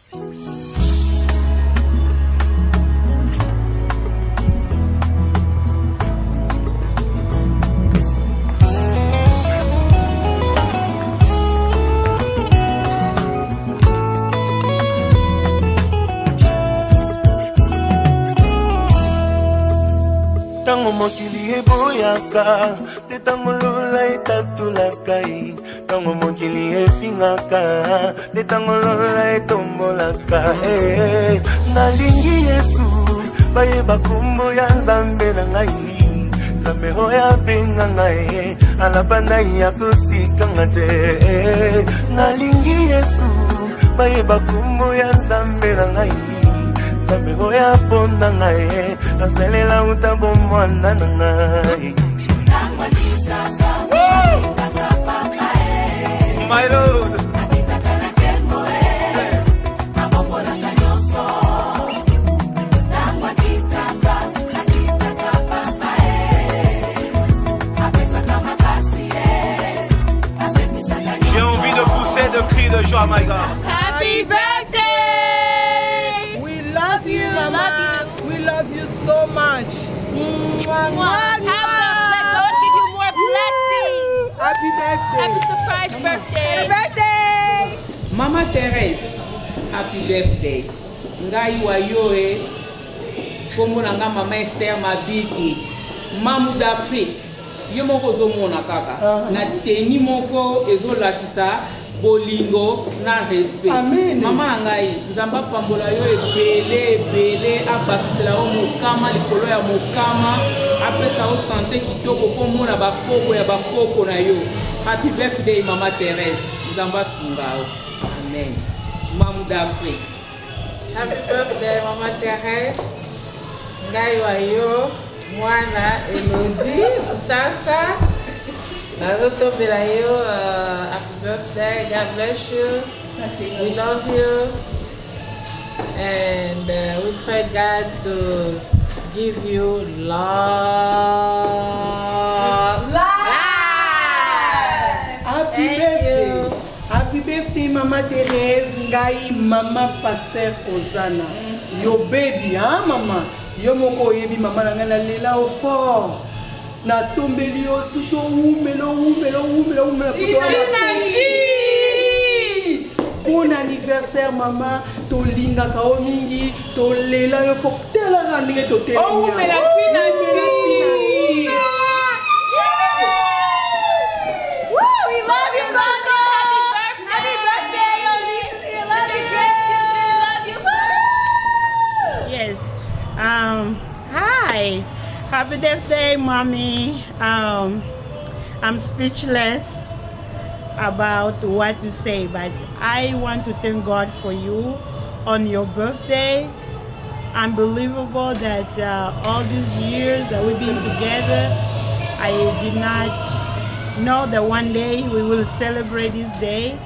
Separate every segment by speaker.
Speaker 1: Tango mokili eboyaka, te tango lola etatulaka. Tango mokili efingaka, te tango lola etombolaka. Nalingi Yesu, bayeba kombo ya Nzambe na ngai. Nzambe oyo abenga ngai, alabanda ya kotikanga te. Nalingi Yesu, bayeba kombo ya Nzambe na ngai. Nzambe oyo aponda ngai, nasalela utambo mwana na ngai. My Lord. J'ai envie de pousser de cris de joie, my God.
Speaker 2: Happy birthday!
Speaker 3: We love you, Mama. We love you so much.
Speaker 2: God give you more blessings.
Speaker 3: Happy birthday.
Speaker 2: Happy surprise birthday.
Speaker 3: Happy birthday.
Speaker 4: Mama Thérèse, happy birthday. Ngai wa yoe. Kombo nanga Mama Esther Mabiki. Mamu d'Afrique. Yo moko zomona kaka. Na teni moko ezolakisa bolingo na respect.
Speaker 3: Amen.
Speaker 4: Mama ngai nzamba pambola yo ebele abakisela o mokama likolo ya mokama apesa o santé kitoko po mona bakoko ya bakoko na yo. Happy birthday Mama Thérèse. Nzamba singao. Amen. Mamu d'Afrique.
Speaker 5: Happy birthday Mama Thérèse. Ngai wa yo mwana Elodie Musasa. Happy birthday, God bless you. We love you. And we pray God to give you love.
Speaker 3: Happy birthday. Happy birthday, Mama Thérèse. Ngai Mama Pasteur Ozana. Yo baby, hein, Mama? Yo moko yebi Mama nangana lela au fort. Na tombeli yo suso umelo bon anniversaire Mama, tolinga kao mingi, tolela yo foktela na ndenge totela.
Speaker 5: Oh melatina.
Speaker 2: We love you, Coco. Happy birthday, Yoli. We love you.
Speaker 6: Yes. Hi. Happy birthday, Mommy. I'm speechless about what to say, but I want to thank God for you on your birthday. Unbelievable that all these years that we've been together, I did not know that one day we will celebrate this day.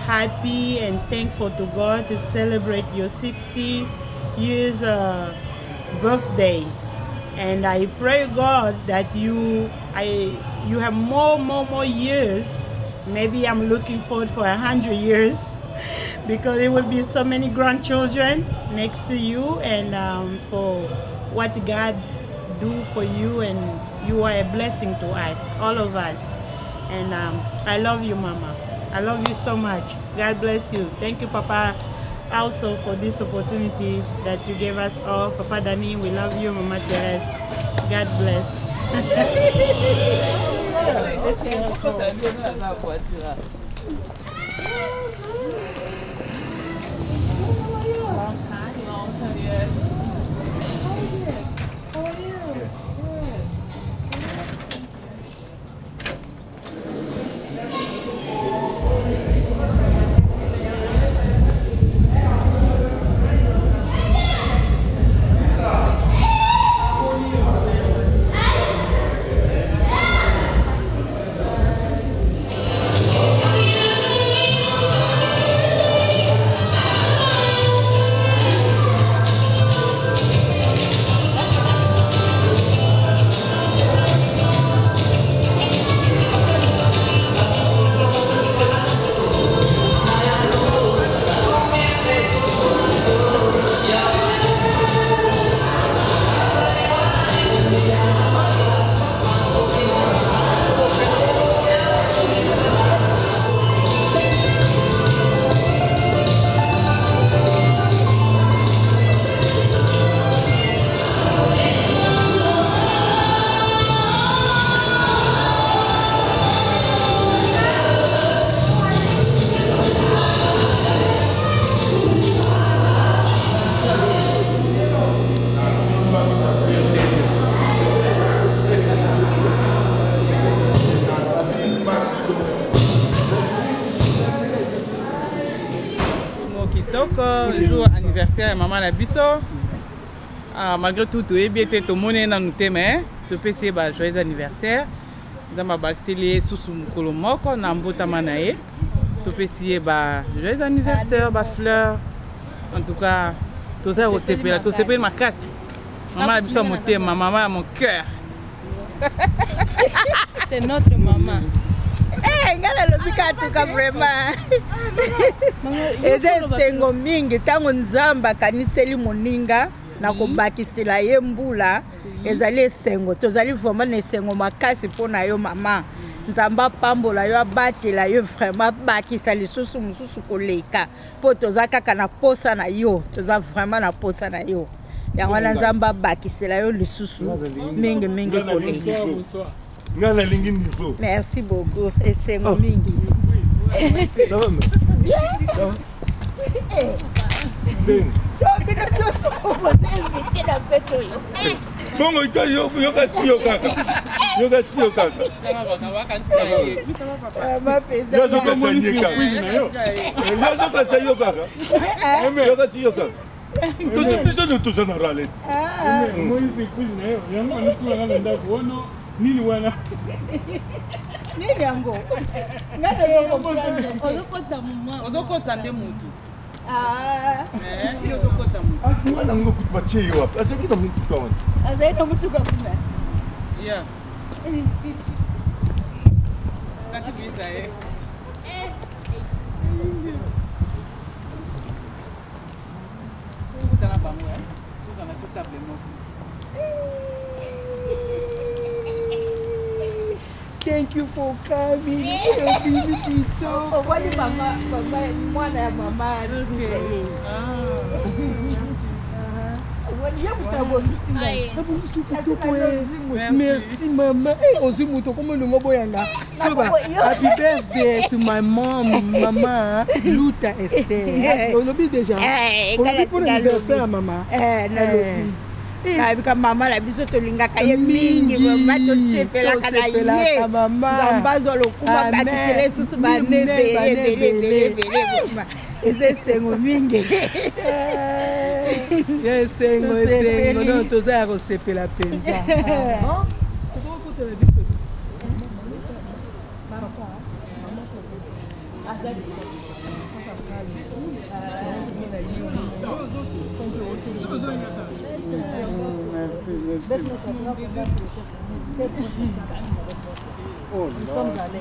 Speaker 6: Happy and thankful to God to celebrate your 60 years birthday. And I pray God that you have more years. Maybe I'm looking forward for 100 years because there will be so many grandchildren next to you, and for what God do for you, and you are a blessing to us, all of us. And I love you, Mama. I love you so much. God bless you. Thank you, Papa, also for this opportunity that you gave us all. Papa Dani, we love you. Mama Thérèse, God bless.
Speaker 5: Long time, yes.
Speaker 7: kitoko jour anniversaire ya maman na biso. Malgré tout, tu es bien, tu es dans nos thèmes, tu peux essayer joyeux anniversaire. Dans ma baxili sous mukolo moko na mbota manae. Tu peux essayer joyeux anniversaire, fleurs. En tout cas, tout ça au CP, tout CP ma casse. Maman a biso mon thème, maman a mon cœur.
Speaker 2: C'est notre maman.
Speaker 6: Ngala lobika tuka vraiment. Eze sengo mingi tango nzamba kaniseli moninga na kobakisela ye mbula ezali esengo tozali vraiment na esengo makasi mpona yo mama nzamba pambola yo abatela yo vraiment bakisa lisusu mosusu koleka mpo toza kaka na posa na yo toza vraiment na posa na yo yango wana nzamba bakisela yo lisusu mingi mingi koleka. Merci beaucoup. Et c'est mon mingi. Ça va,
Speaker 8: Nini wana?
Speaker 6: Nini yango?
Speaker 2: Odokota mama.
Speaker 7: Odokota nde mutu.
Speaker 6: Iyo
Speaker 7: odokota mutu.
Speaker 1: Wana ngo kutupatie hiyo hapa. Sasa kitu mtu kaona.
Speaker 6: Sasa ina mtu kakuna.
Speaker 7: Yeah. Nakipita Utana bangu Utana chotable mo.
Speaker 6: Thank you for coming. So what is mama mwana ya mama Merci maman. Ozimuto comment le ngoboyanga. Happy birthday to my mom, Mama Luta Esther. On oublie déjà. On pour l'anniversaire maman. Kabika mama la biso tolinga kaye mingi mama to sepela kana ye zambazo lokuma bakisele susu bane bele mama eze sengo mingi ye sengo non toza ko sepela penza
Speaker 3: Oh, nous sommes allés.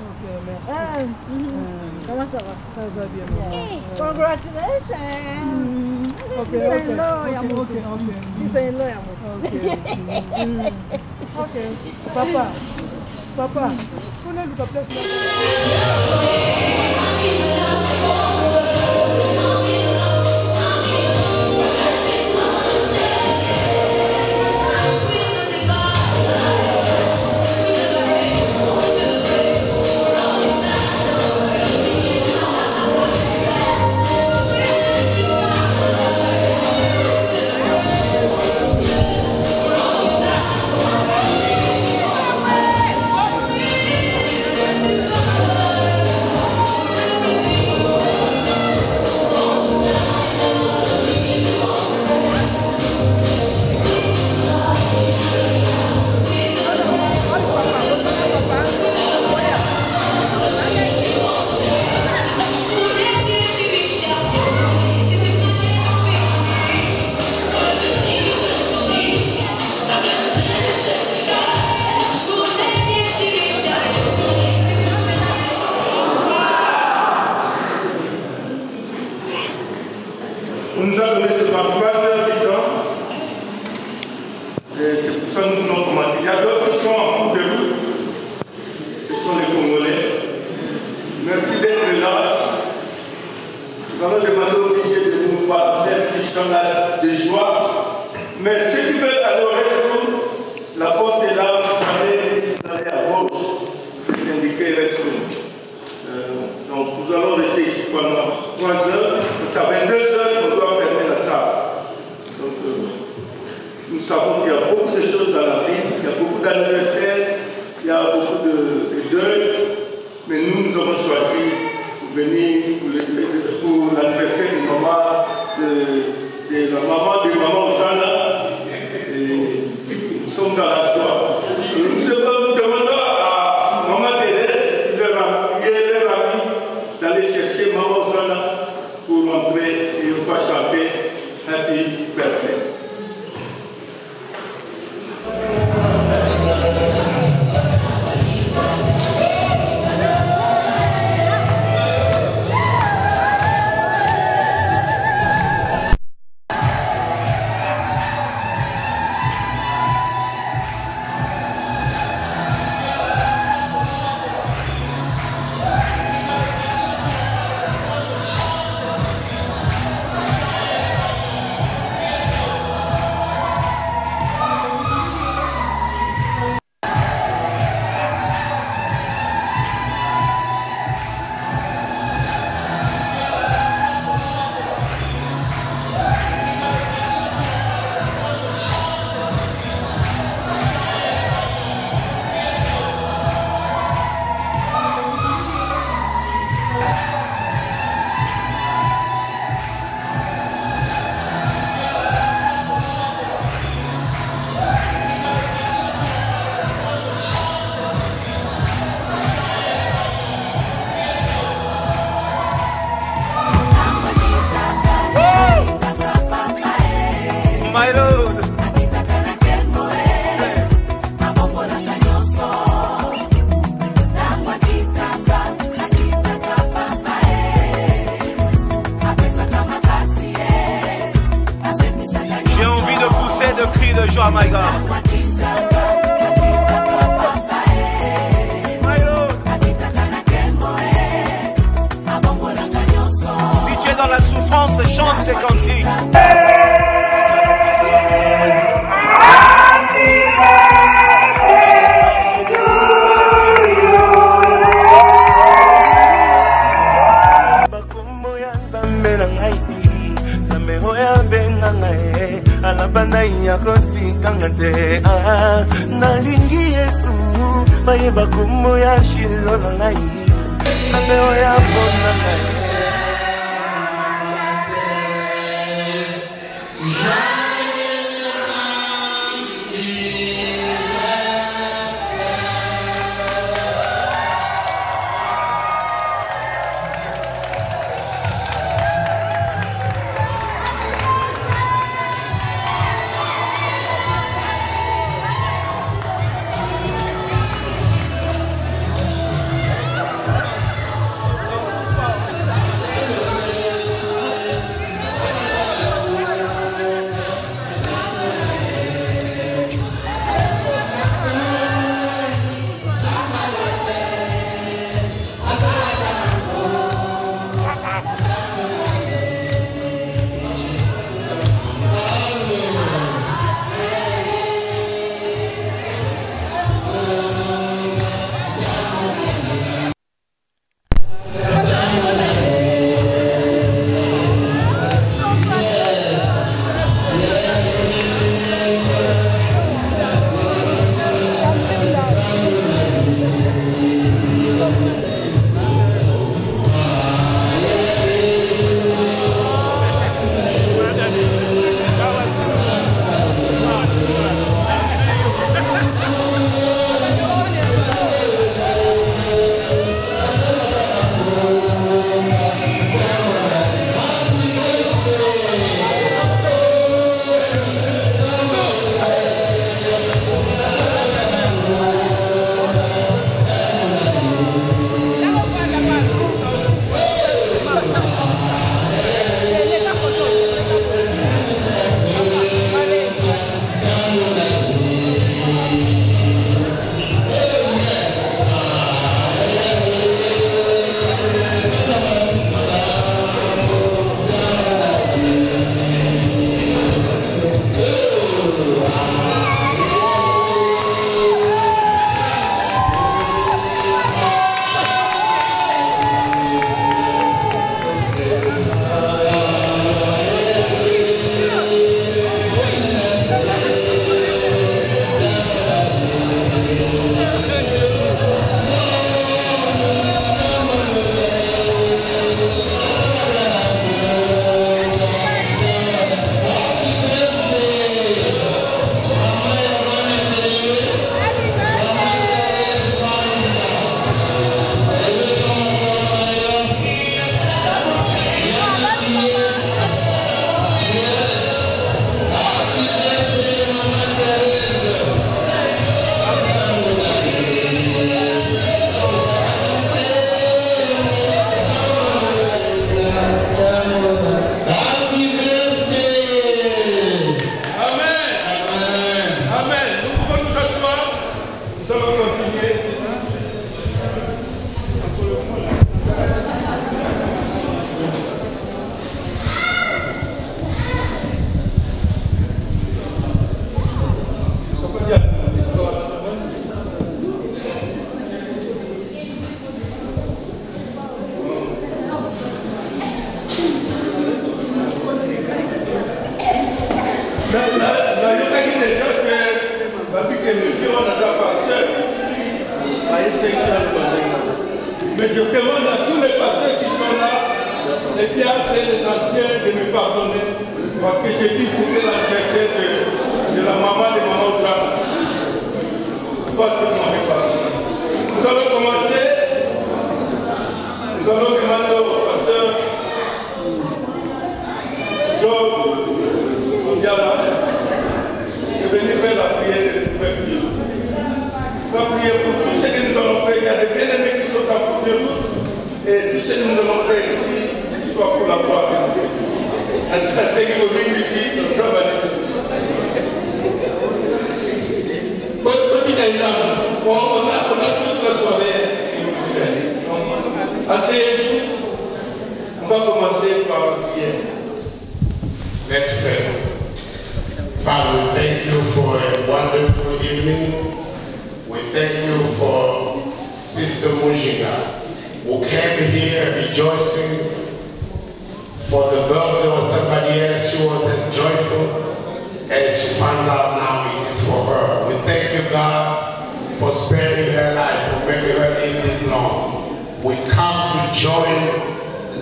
Speaker 6: Comment ça va?
Speaker 3: Ça va bien.
Speaker 6: Congratulations.
Speaker 3: Papa, prenez le place là.
Speaker 1: On nous a donné seulement 3 heures de temps. Et c'est pour ça que nous voulons commencer. Il y a d'autres qui sont en cours de route. Ce sont les Congolais. Merci d'être là. Nous allons demander aux DJ de nous faire un petit chant de joie. Mais ceux qui veulent aller au restroom, la porte est là, vous allez à gauche. C'est indiqué restroom. Donc nous allons rester ici pendant 3 heures. C'est à 22 heures qu'on doit fermer la salle. Donc nous savons qu'il y a beaucoup de choses dans la vie, il y a beaucoup d'anniversaires, il y a beaucoup de deuils, mais nous avons choisi pour venir pour l'anniversaire de maman
Speaker 8: cri de joie, my God. Si tu es dans la souffrance, chante ces cantiques.
Speaker 9: nalingi Yesu bayeba kombo ya shilo na ngai nanga ya bona ngai
Speaker 1: Mais je demande à tous les pasteurs qui sont là, les diacres et les anciens de me pardonner. Parce que j'ai dit que c'était l'anniversaire de la maman de Maman Zara. Pas seulement mes parents. Nous allons commencer. Nous allons demander au pasteur Job Mondiala de venir faire la prière de l'ouverture. On va prier pour tout ce que nous allons faire. Il y a des bien-aimés qui sont en cours de route. Et tout ce que nous allons faire ici, soit pour la gloire de Dieu. Ainsi, la Seigneur ici, nous travaillons ici. On a toute la soirée. Asseyez-vous. On va commencer par prier.
Speaker 10: Let's pray. Father, we thank you for a wonderful evening. We thank you for Sister Mujinga, who came here rejoicing for the birthday of somebody else. She was as joyful as she found out now it is for her. We thank you, God, for sparing her life, for making her live this long. We come to join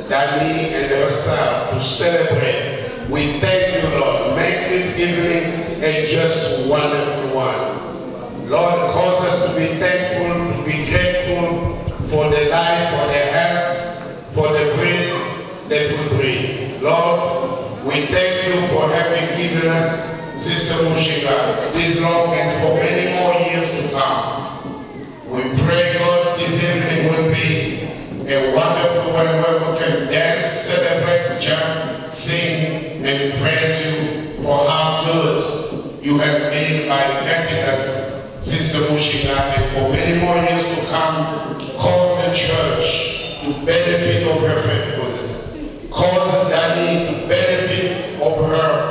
Speaker 10: Dani and herself to celebrate. We thank you, Lord. Make this evening a just wonderful one. Lord, cause us to be thankful, to be grateful for the life, for the health, for the breath that we breathe. Lord, we thank you for having given us Sister Mujinga this long and for many more years to come. We pray, God, this evening will be a wonderful one where we can dance, celebrate, jump, sing, and praise you for how good you have been by letting us, Sister Mujinga, and for many more years to come, cause the church to benefit of her faithfulness. Cause Dani to benefit of her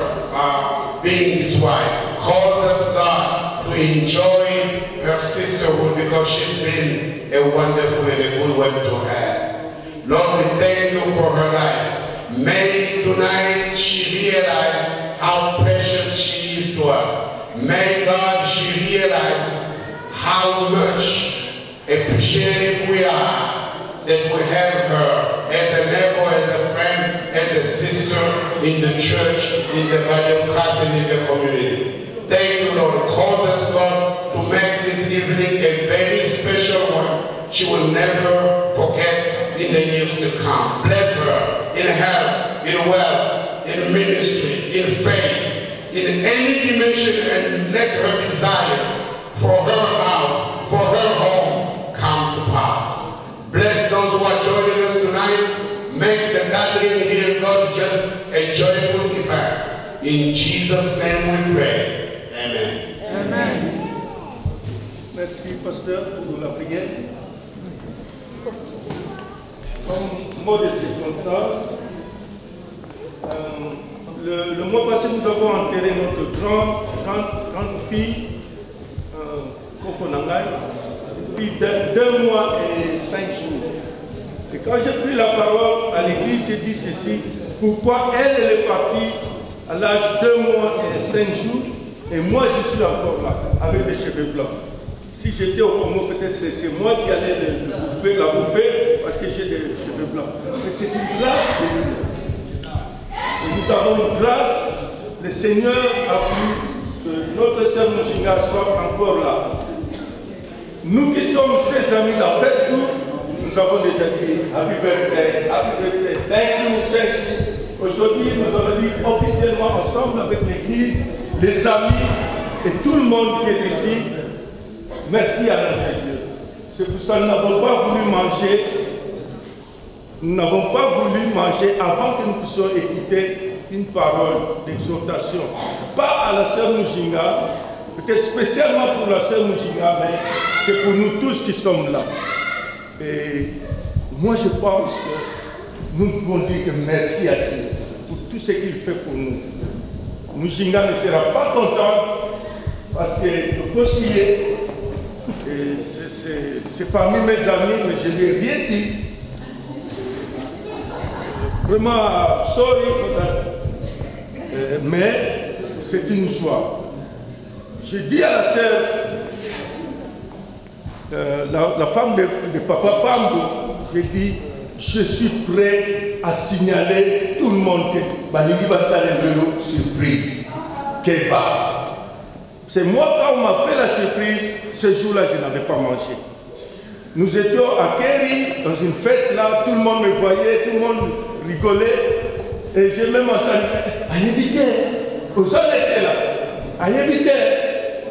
Speaker 10: being his wife. Cause us, God, to enjoy her sisterhood because she's been a wonderful and a good one to have. Lord, we thank you for her life. May tonight she realize how precious she is to us. May, God, she realizes how much appreciative we are that we have her as a neighbor, as a friend, as a sister in the church, in the body of Christ, and in the community. Thank you, Lord. Cause us, God, to make this evening a very special one. She will never forget in the years to come. Bless her in health, in wealth, in ministry, in faith, in any dimension, and let her desires for her house, for her home, come to pass. Bless those who are joining us tonight. Make the gathering here, God, just a joyful event. In Jesus' name we pray. Amen.
Speaker 1: Amen. Merci, pasteur, pour la prière. Comme mot de circonstance, le mois passé, nous avons enterré notre grande fille, Coco Nangai, une fille d'1 mois et 5 jours. Et quand j'ai pris la parole à l'église, j'ai dit ceci: pourquoi elle est partie à l'âge de 2 mois et 5 jours, et moi je suis encore là, avec des cheveux blancs. Si j'étais au Congo, peut-être c'est moi qui allais la bouffer, parce que j'ai des cheveux blancs. Mais c'est une grâce de Dieu. Et nous avons une grâce. Le Seigneur a voulu que notre sœur Mujinga soit encore là. Nous qui sommes ses amis dans Facebook, nous avons déjà dit Happy Birthday, Happy Birthday, thank you. Aujourd'hui, nous avons dit officiellement ensemble avec l'église, les amis et tout le monde qui est ici, merci à notre Dieu. C'est pour ça que nous n'avons pas voulu manger. Nous n'avons pas voulu manger avant que nous puissions écouter une parole d'exhortation. Pas à la sœur Mujinga, peut-être spécialement pour la sœur Mujinga, mais c'est pour nous tous qui sommes là. Et moi je pense que nous pouvons dire que merci à Dieu pour tout ce qu'il fait pour nous. Mujinga ne sera pas content parce que le conseiller, c'est parmi mes amis, mais je ne lui ai rien dit. Vraiment, sorry for that. Mais c'est une joie. J'ai dit à la sœur, la femme de Papa Pambo, j'ai dit, je suis prêt à signaler tout le monde que Balingi va saluer une surprise. C'est moi, quand on m'a fait la surprise, ce jour-là, je n'avais pas mangé. Nous étions à Kerry, dans une fête là, tout le monde me voyait, tout le monde rigolait. Et j'ai même entendu, Ayébité, vous était là, Ayébité.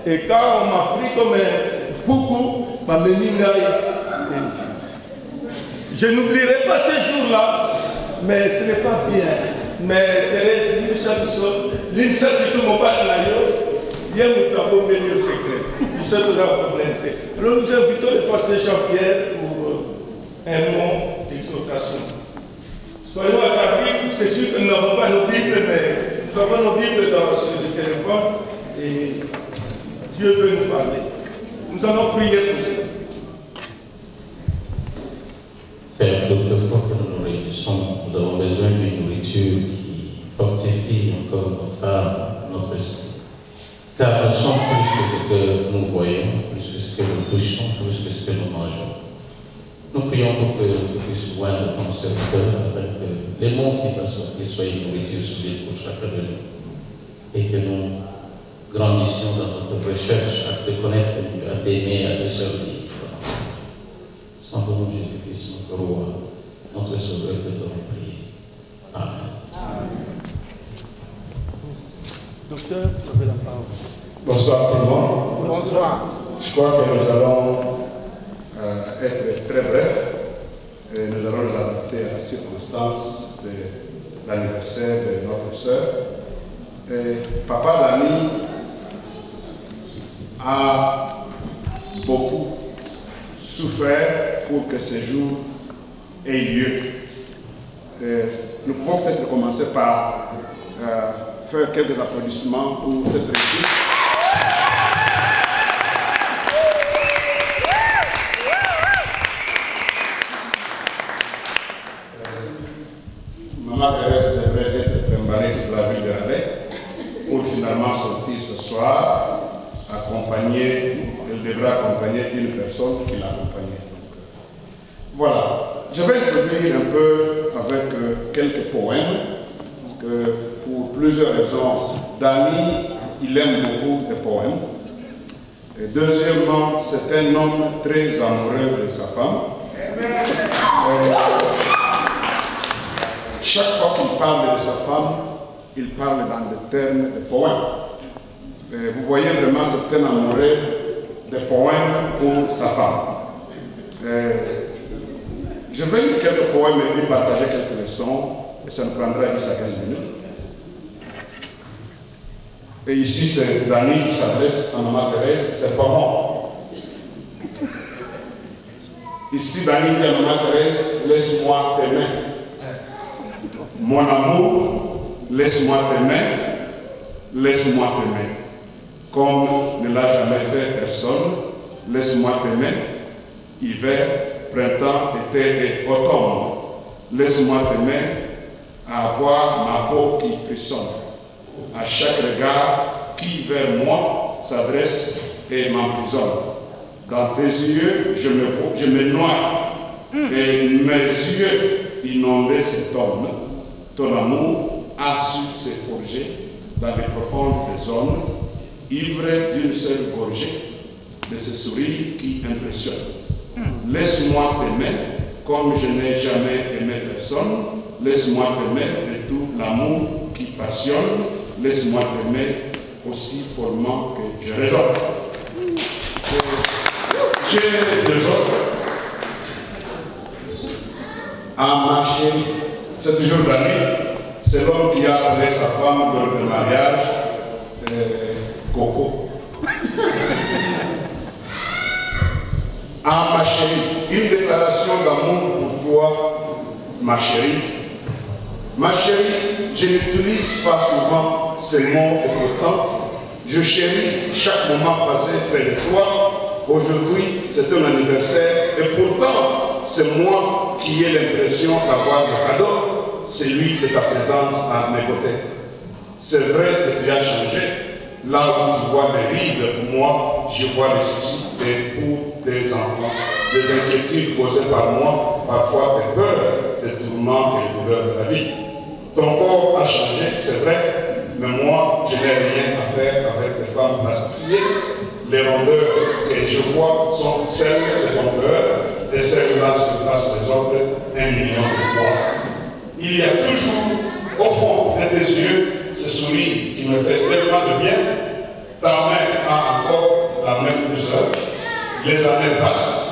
Speaker 1: Et quand on m'a pris comme un poukou, je n'oublierai pas ce jour-là, mais ce n'est pas bien. Mais Thérèse, l'une ça, c'est tout mon père là, il y a mon tableau milieu secret. du centre de la complémentarité. Alors nous invitons le pasteur Jean-Pierre pour un mot d'exhortation. Soyons attentifs, c'est sûr que nous n'avons pas nos Bibles, mais nous avons nos Bibles sur le téléphone et Dieu veut nous parler. Nous allons prier pour ça.
Speaker 11: Père, quelquefois que nous nous réunissons, nous avons besoin d'une nourriture qui fortifie encore notre âme, notre esprit. Car nous sommes plus que ce que nous voyons, plus que ce que nous touchons, plus que ce que nous mangeons. Nous prions pour que tu puisses joindre ton serviteur afin que les mots qui vont sortir soient une nourriture solide pour chacun de nous et que nous grandissions dans notre recherche à te connaître mieux, à t'aimer, à te servir. Sans pour nous, Jésus-Christ, notre roi, notre sauveur, que nous avons prié. Amen.
Speaker 1: Docteur, vous avez la parole.
Speaker 10: Bonsoir tout le monde.
Speaker 1: Bonsoir.
Speaker 10: Je crois que nous allons être très brefs et nous allons nous adapter à la circonstance de l'anniversaire de notre sœur. Papa Lani a beaucoup souffert pour que ce jour ait lieu. Nous pouvons peut-être commencer par faire quelques applaudissements pour cette réussite. Maman Thérèse devrait être trimballée toute la ville de Raleigh pour finalement sortir ce soir, elle devra accompagner une personne qui l'accompagnait. Voilà, je vais introduire un peu avec quelques poèmes, que pour plusieurs raisons, Dani, il aime beaucoup de poèmes. Et deuxièmement, c'est un homme très amoureux de sa femme. Chaque fois qu'il parle de sa femme, il parle dans des termes de poèmes. Et vous voyez vraiment c'est un amoureux de poèmes pour sa femme. Je vais lire quelques poèmes et puis partager quelques leçons, et ça nous prendra 10 à 15 minutes. Et ici, c'est Dani qui s'adresse à Maman Thérèse, c'est pas moi. Ici, Dani dit à Maman Thérèse, laisse-moi t'aimer. Mon amour, laisse-moi t'aimer, laisse-moi t'aimer. Comme ne l'a jamais fait personne, laisse-moi t'aimer. Hiver, printemps, été et automne. Laisse-moi t'aimer, avoir ma peau qui frissonne. À chaque regard qui vers moi s'adresse et m'emprisonne. Dans tes yeux, je me noie et mes yeux inondés s'étonnent. Ton amour a su se forger dans les profondes zones, ivre d'une seule gorgée de ce sourire qui impressionne. Laisse-moi t'aimer comme je n'ai jamais aimé personne. Laisse-moi t'aimer de tout l'amour qui passionne. Laisse-moi t'aimer aussi follement que je résonne. J'ai deux autres. À ma chérie, c'est toujours Dani. C'est l'homme qui a appelé sa femme lors du mariage Coco. À ma chérie, une déclaration d'amour pour toi, ma chérie. Ma chérie, je n'utilise pas souvent ces mots et pourtant, je chéris chaque moment passé près de toi. Aujourd'hui, c'est un anniversaire et pourtant, c'est moi qui ai l'impression d'avoir le cadeau, celui de ta présence à mes côtés. C'est vrai que tu as changé. Là où tu vois des rides, moi, je vois les soucis pour tes enfants, des inquiétudes causées par moi, parfois des peurs, des tourments et des douleurs de la vie. Ton corps a changé, c'est vrai, mais moi, je n'ai rien à faire avec des femmes masculines. Les rondeurs que je vois sont celles de ton cœur, et celles-là surpassent les autres 1 million de fois. Il y a toujours, au fond de tes yeux, ce sourire qui me fait tellement de bien. Ta main a encore la même douceur. Les années passent,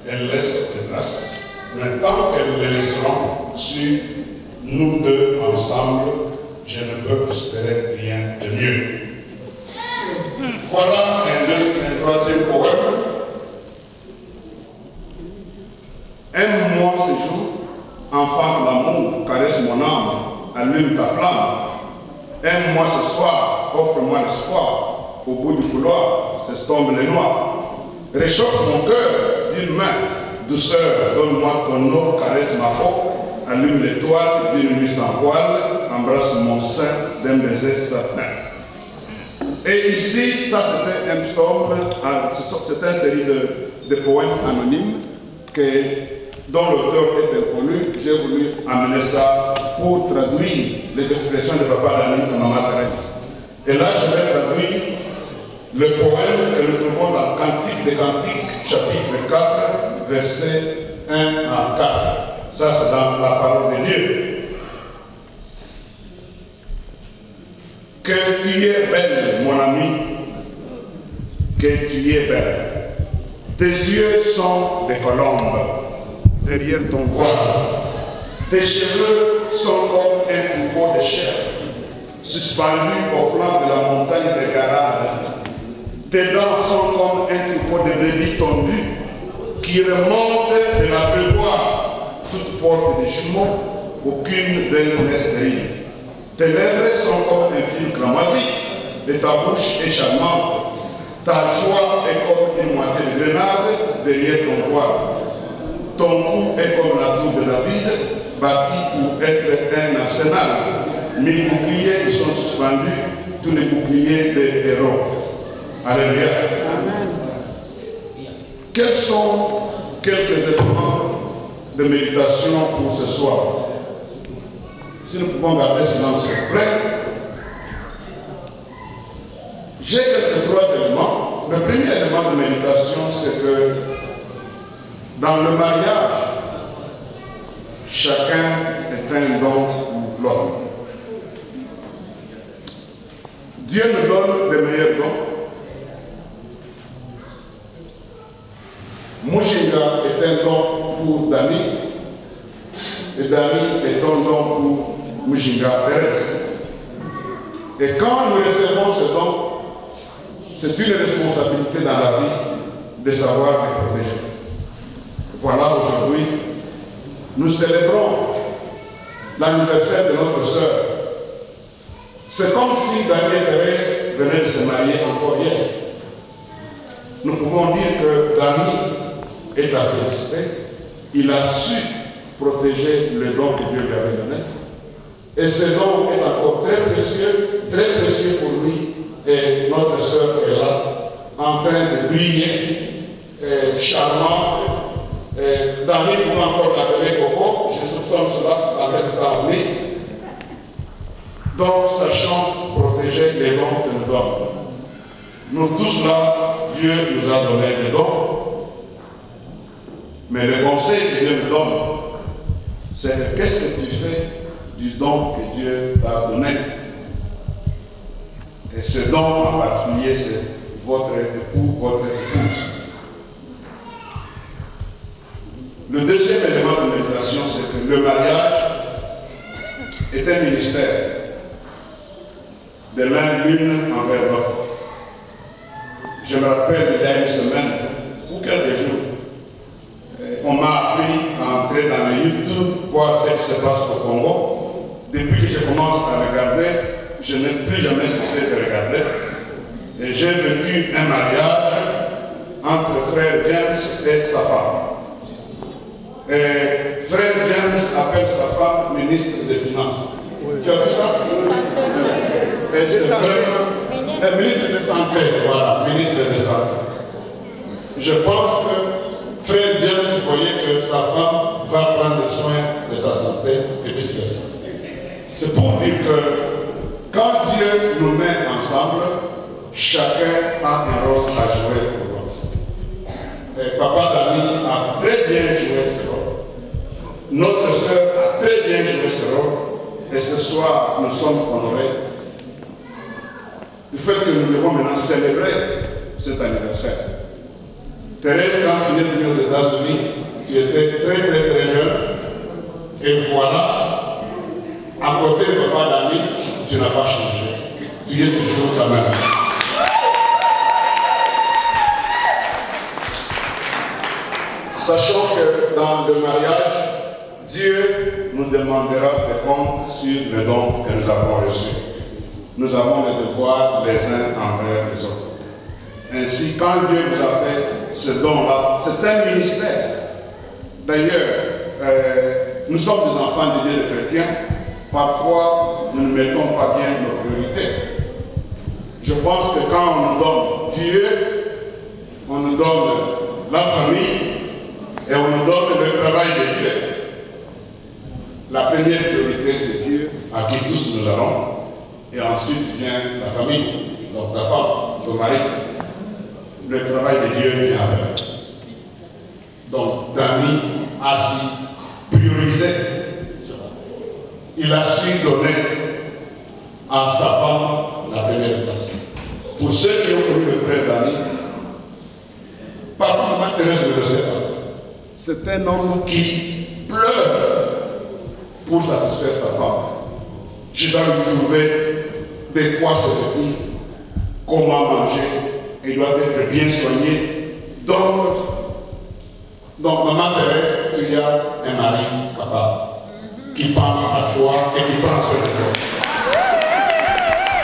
Speaker 10: elles laissent des traces. Mais tant qu'elles les laisseront sur nous deux ensemble, je ne peux espérer rien de mieux. Voilà un troisième
Speaker 1: Aime-moi ce soir, offre-moi l'espoir. Au bout du couloir, s'estompent les noirs. Réchauffe mon cœur d'une main, douceur, donne-moi ton eau, caresse ma peau. Allume l'étoile d'une nuit sans voile, embrasse mon sein d'un baiser certain. Et ici, ça c'était un psaume, c'était une série de poèmes anonymes dont l'auteur est inconnu. J'ai voulu amener ça pour traduire les expressions de Papa Dani et Maman Thérèse. Et là, je vais traduire le poème que nous trouvons dans Cantique des Cantiques, chapitre 4, versets 1 à 4. Ça, c'est dans la parole de Dieu. Que tu es belle, mon ami, que tu es belle. Tes yeux sont des colombes derrière ton voile. Tes cheveux sont comme un troupeau de chair, suspendus au flanc de la montagne de Garade. Tes dents sont comme un troupeau de brebis tondues qui remontent de la pleuvoie. Toutes portent des jumeaux, aucune d'elles n'est stérile. Tes lèvres sont comme un fil cramoisi, et ta bouche est charmante. Ta joie est comme une moitié de grenade derrière ton voile. Ton cou est comme la tour de David, bâti pour être un arsenal. 1000 boucliers qui sont suspendus, tous les boucliers des héros. Alléluia. Quels sont quelques éléments de méditation pour ce soir? Si nous pouvons garder silence, s'il vous plaît. J'ai quelques trois éléments. Le premier élément de méditation, c'est que dans le mariage, chacun est un don pour l'autre. Dieu nous donne les meilleurs dons. Mujinga est un don pour Dani, et Dani est un don pour Mujinga Thérèse. Et quand nous recevons ce don, c'est une responsabilité dans la vie de savoir les protéger. Voilà, aujourd'hui, nous célébrons l'anniversaire de notre sœur. C'est comme si Dani et Thérèse venaient de se marier encore hier. Nous pouvons dire que Dani est à féliciter. Il a su protéger le don que Dieu lui avait donné. Et ce don est encore très précieux pour lui. Et notre sœur est là, en train de briller, charmante. Dani pouvait encore l'appeler Coco, je soupçonne cela dans notre temps. Donc, sachant protéger les dons que nous donnons. Nous tous là, Dieu nous a donné des dons. Mais le conseil que Dieu nous donne, c'est qu'est-ce que tu fais du don que Dieu t'a donné? Et ce don en particulier, c'est votre époux, votre épouse. Le deuxième élément de méditation, c'est que le mariage est un ministère de l'un l'une envers l'autre. Je me rappelle il y a une semaine ou quelques jours, on m'a appris à entrer dans le YouTube, voir ce qui se passe au Congo. Depuis que je commence à regarder, je n'ai plus jamais cessé de regarder. Et j'ai vécu un mariage entre frère James et sa femme. Et frère James appelle sa femme ministre des Finances. Tu as vu ça? Et c'est vraiment ministre de Santé, voilà, ministre de Santé. Je pense que frère James voyait que sa femme va prendre soin de sa santé et vice-versa. C'est pour dire que quand Dieu nous met ensemble, chacun a un rôle à jouer pour nous. Et Papa Dani a très bien joué ce rôle. Notre sœur a très bien joué ce rôle. Et ce soir, nous sommes honorés du fait que nous devons maintenant célébrer cet anniversaire. Thérèse, quand tu es venue aux États-Unis, tu étais très jeune. Et voilà, à côté de Papa Dani, tu n'as pas changé. Tu es toujours ta mère. Sachant que dans le mariage, Dieu nous demandera des comptes sur le don que nous avons reçu.
Speaker 12: nous avons le devoir les uns envers les autres. Ainsi, quand Dieu vous a fait ce don-là, c'est un ministère. D'ailleurs, nous sommes des enfants de Dieu, des chrétiens. Parfois, nous ne mettons pas bien nos priorités. Je pense que quand on nous donne Dieu, on nous donne la famille et on nous donne le travail de Dieu. La première priorité, c'est Dieu, à qui tous nous allons. Et ensuite vient la famille, donc ta femme, ton mari. Le travail de Dieu vient avec. Donc, David a su prioriser. Il a su donner à sa femme la première place. Pour ceux qui ont connu le frère David, papa, maman Thérèse ne le sait pas. C'est un homme qui pleure pour satisfaire sa femme. Tu dois lui trouver de quoi se vêtir, comment manger, il doit être bien soigné. Donc maman Thérèse, tu as un mari capable qui pense à toi et qui prend soin de toi.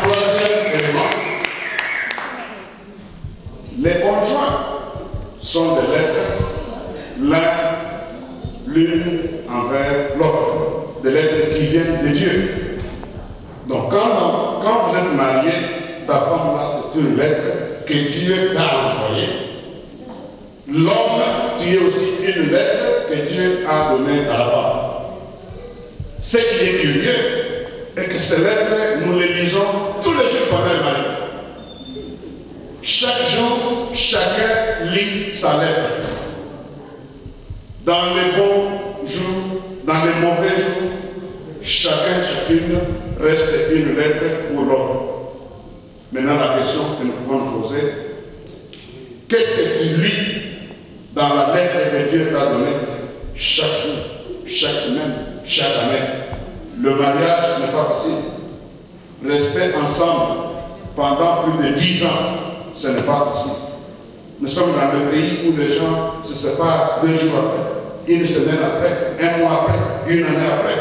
Speaker 12: Troisième élément, les conjoints sont des lettres, l'une envers l'autre, des lettres qui viennent de Dieu. Donc quand vous êtes marié, ta femme là, c'est une lettre que Dieu t'a envoyée. L'homme, tu es aussi une lettre que Dieu a donnée à la femme. Ce qui est curieux est que ces lettres, nous les lisons tous les jours pendant le mariage. Chaque jour, chacun lit sa lettre. Dans les bons jours, dans les mauvais jours, chacune reste une lettre pour l'autre. Maintenant, la question que nous pouvons nous poser, qu'est-ce que tu lis dans la lettre que Dieu t'a donnée chaque jour, chaque semaine, chaque année? Le mariage n'est pas facile. Rester ensemble pendant plus de 10 ans, ce n'est pas facile. Nous sommes dans un pays où les gens se séparent 2 jours après, une semaine après, un mois après, une année après.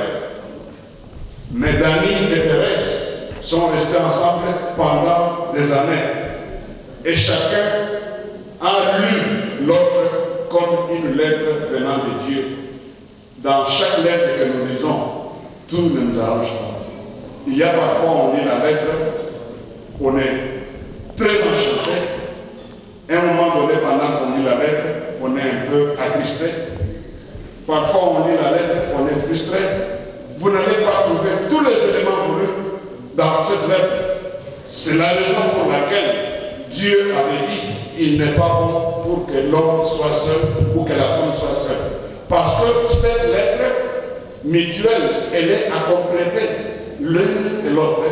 Speaker 12: Mais Dani et Thérèse sont restés ensemble pendant des années. Et chacun a lu l'autre comme une lettre venant de Dieu. Dans chaque lettre que nous lisons, tout ne nous arrange pas. Il y a parfois, on lit la lettre, on est très enchanté. À un moment donné, pendant qu'on lit la lettre, on est un peu attristé. Parfois, on lit la lettre, on est frustré. Vous n'allez pas trouver tous les éléments voulus dans cette lettre. C'est la raison pour laquelle Dieu avait dit il n'est pas bon pour que l'homme soit seul ou que la femme soit seule. Parce que cette lettre mutuelle, elle est à compléter l'un et l'autre.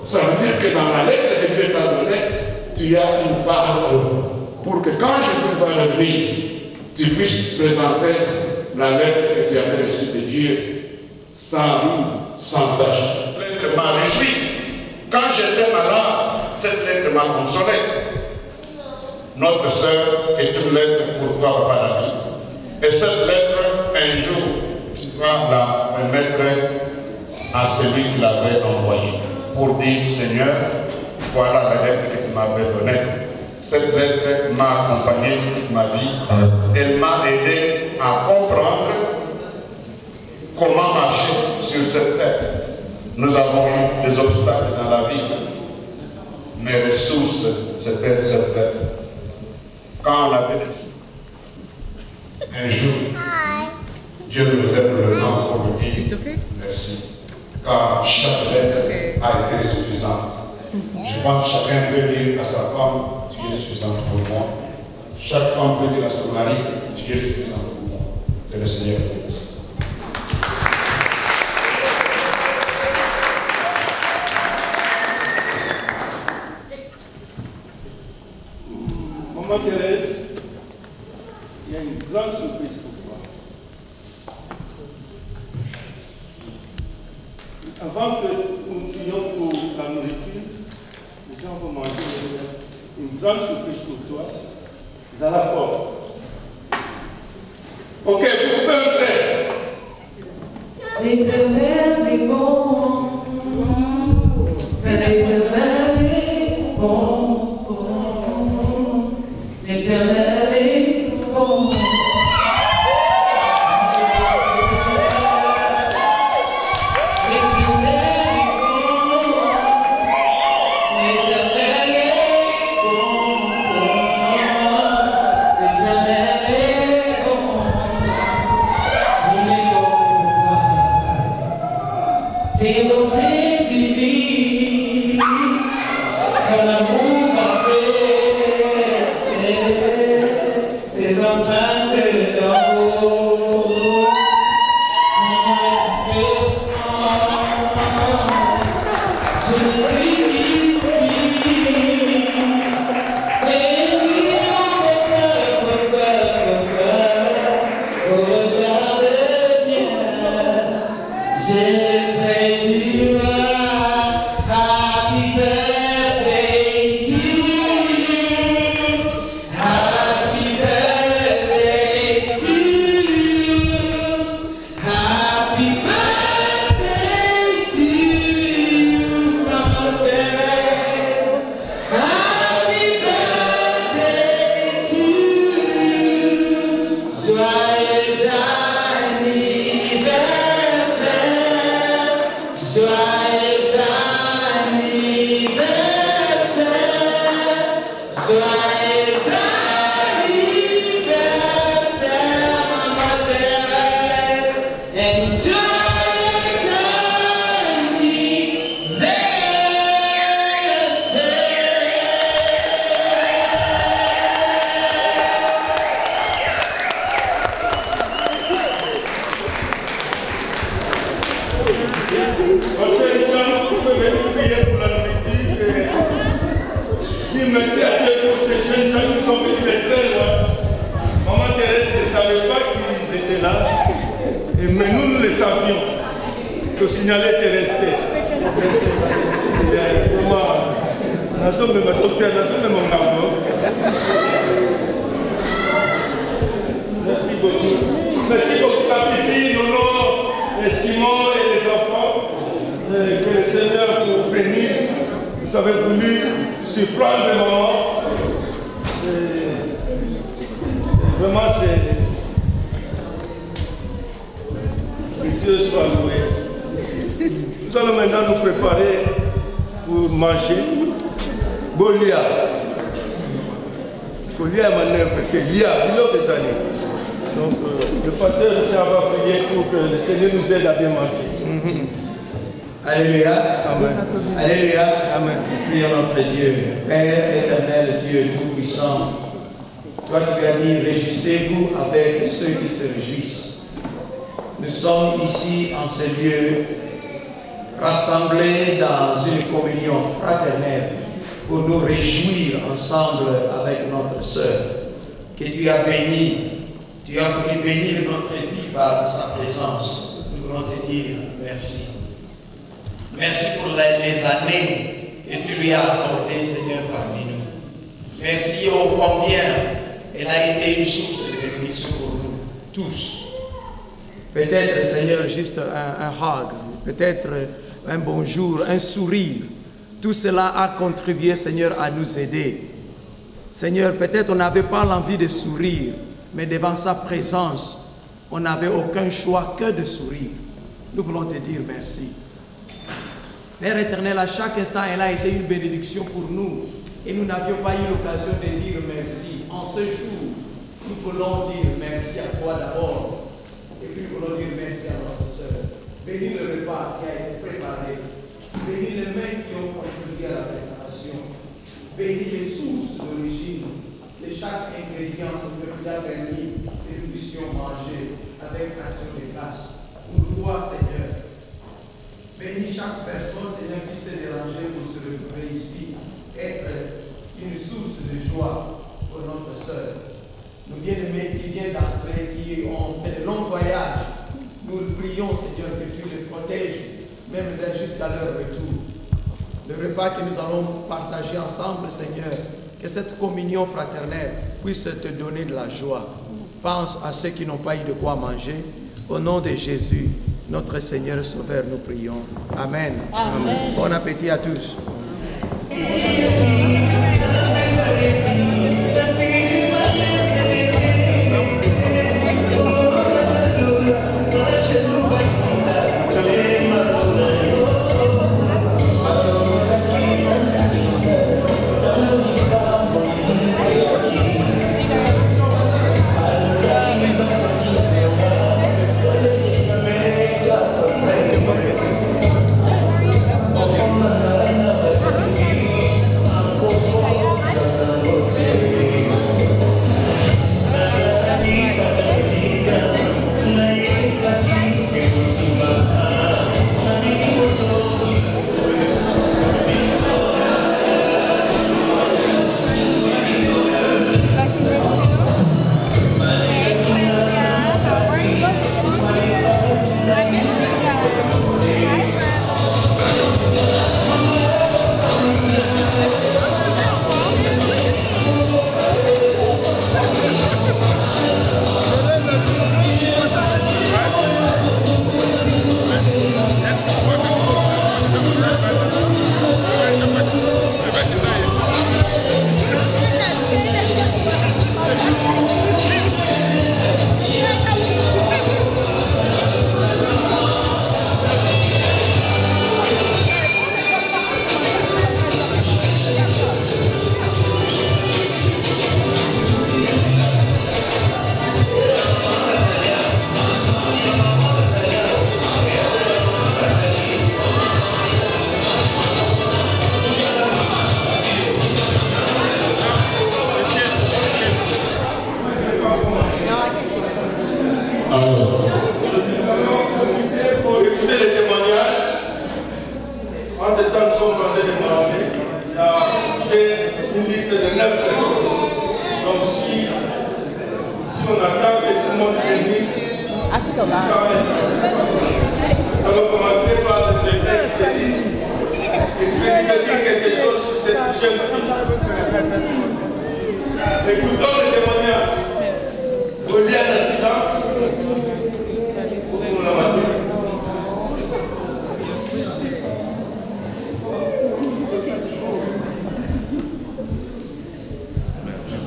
Speaker 12: Ça veut dire que dans la lettre que Dieu t'a donnée, tu as une part pour que quand Jésus va revenir, tu puisses présenter la lettre que tu avais reçue de Dieu sans rime, sans tâche. Cette lettre m'a réjoui. Quand j'étais malade, cette lettre m'a consolé. Notre sœur est une lettre pour toi au paradis. Et cette lettre, un jour, tu vas la remettre à celui qui l'avait envoyée pour dire Seigneur, voilà la lettre que tu m'avais donnée. Cette lettre m'a accompagné toute ma vie. Elle m'a aidé à comprendre comment marcher sur cette terre. Nous avons eu des obstacles dans la vie. Mes ressources, c'était cette lettre. Quand on avait des sous, un jour, Dieu nous aide le nom pour nous dire merci. Car chaque lettre a été suffisante. Je pense que chacun peut dire à sa femme, tu es suffisante pour moi. Chaque femme peut dire à son mari, tu es suffisante pour moi. Que le Seigneur vous bénisse.
Speaker 1: Maman Thérèse, il y a une grande surprise pour toi. Avant que nous prions pour la nourriture, les gens vont manger une grande surprise pour toi. Zalafort. Ok, vous pouvez entrer.
Speaker 13: L'éternel des bons, L'éternel est bon. L'éternel est bon. C'est bonté divine, son amour parfait, ses empreintes d'amour. Je suis
Speaker 1: merci à Dieu pour ces jeunes gens qui sont venus de très loin. Maman Thérèse ne savait pas qu'ils étaient là. Mais nous, nous le savions. Je signalais Thérèse. Nous sommes mes docteurs, nous sommes mon garçon. Merci beaucoup. Merci beaucoup, Papifi, Nono, et Simon et les enfants. Que le Seigneur vous bénisse. Vous avez voulu surprendre les mamans. Vraiment, c'est... Que Dieu soit loué. Nous allons maintenant nous préparer pour manger. Bolia. Bolia m'a infecté. Lia, il a des années. Donc, le pasteur Richard va prier pour que le Seigneur nous aide à bien manger.
Speaker 14: Alléluia.
Speaker 1: Amen.
Speaker 14: Alléluia.
Speaker 1: Amen.
Speaker 14: Prions notre Dieu. Père éternel, Dieu tout-puissant, toi tu as dit, réjouissez-vous avec ceux qui se réjouissent. Nous sommes ici en ce lieu, rassemblés dans une communion fraternelle pour nous réjouir ensemble avec notre sœur que tu as bénie. Tu as voulu bénir notre vie par sa présence. Nous voulons te dire merci. Merci pour les années que tu lui as accordées, Seigneur, parmi nous. Merci ô combien elle a été une source de bénédiction pour nous, tous. Peut-être, Seigneur, juste un hug, peut-être un bonjour, un sourire. Tout cela a contribué, Seigneur, à nous aider. Seigneur, peut-être on n'avait pas l'envie de sourire, mais devant sa présence, on n'avait aucun choix que de sourire. Nous voulons te dire merci. Père éternel, à chaque instant, elle a été une bénédiction pour nous. Et nous n'avions pas eu l'occasion de dire merci. En ce jour, nous voulons dire merci à toi d'abord. Et puis nous voulons dire merci à notre sœur. Bénis le repas qui a été préparé. Bénis les mains qui ont contribué à la préparation. Bénis les sources d'origine de chaque ingrédient, Seigneur, qui a permis que nous puissions manger avec action de grâce. Pour toi, Seigneur. Bénis chaque personne, Seigneur, qui s'est dérangée pour se retrouver ici, être une source de joie pour notre sœur. Nos bien-aimés qui viennent d'entrer, qui ont fait de longs voyages, nous prions, Seigneur, que tu les protèges, même jusqu'à leur retour. Le repas que nous allons partager ensemble, Seigneur, que cette communion fraternelle puisse te donner de la joie. Pense à ceux qui n'ont pas eu de quoi manger. Au nom de Jésus, notre Seigneur et Sauveur, nous prions. Amen.
Speaker 6: Amen.
Speaker 14: Bon appétit à tous.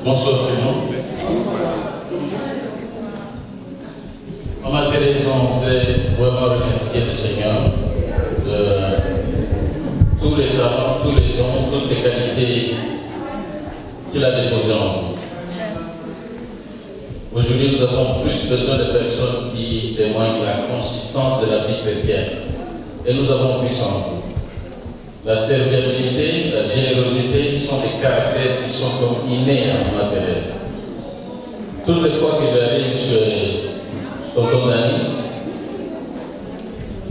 Speaker 11: Bonsoir tout le monde. Maman Thérèse, on voudrait vraiment remercier le Seigneur de tous les talents, tous les dons, toutes les qualités qu'il a déposées en nous. Aujourd'hui, nous avons plus besoin de personnes qui témoignent de la consistance de la vie chrétienne. Et nous avons vu ça en vous. La serviabilité, la générosité sont des caractères qui sont comme innés à Maman Thérèse. Toutes les fois que j'arrive chez Tonton Dani,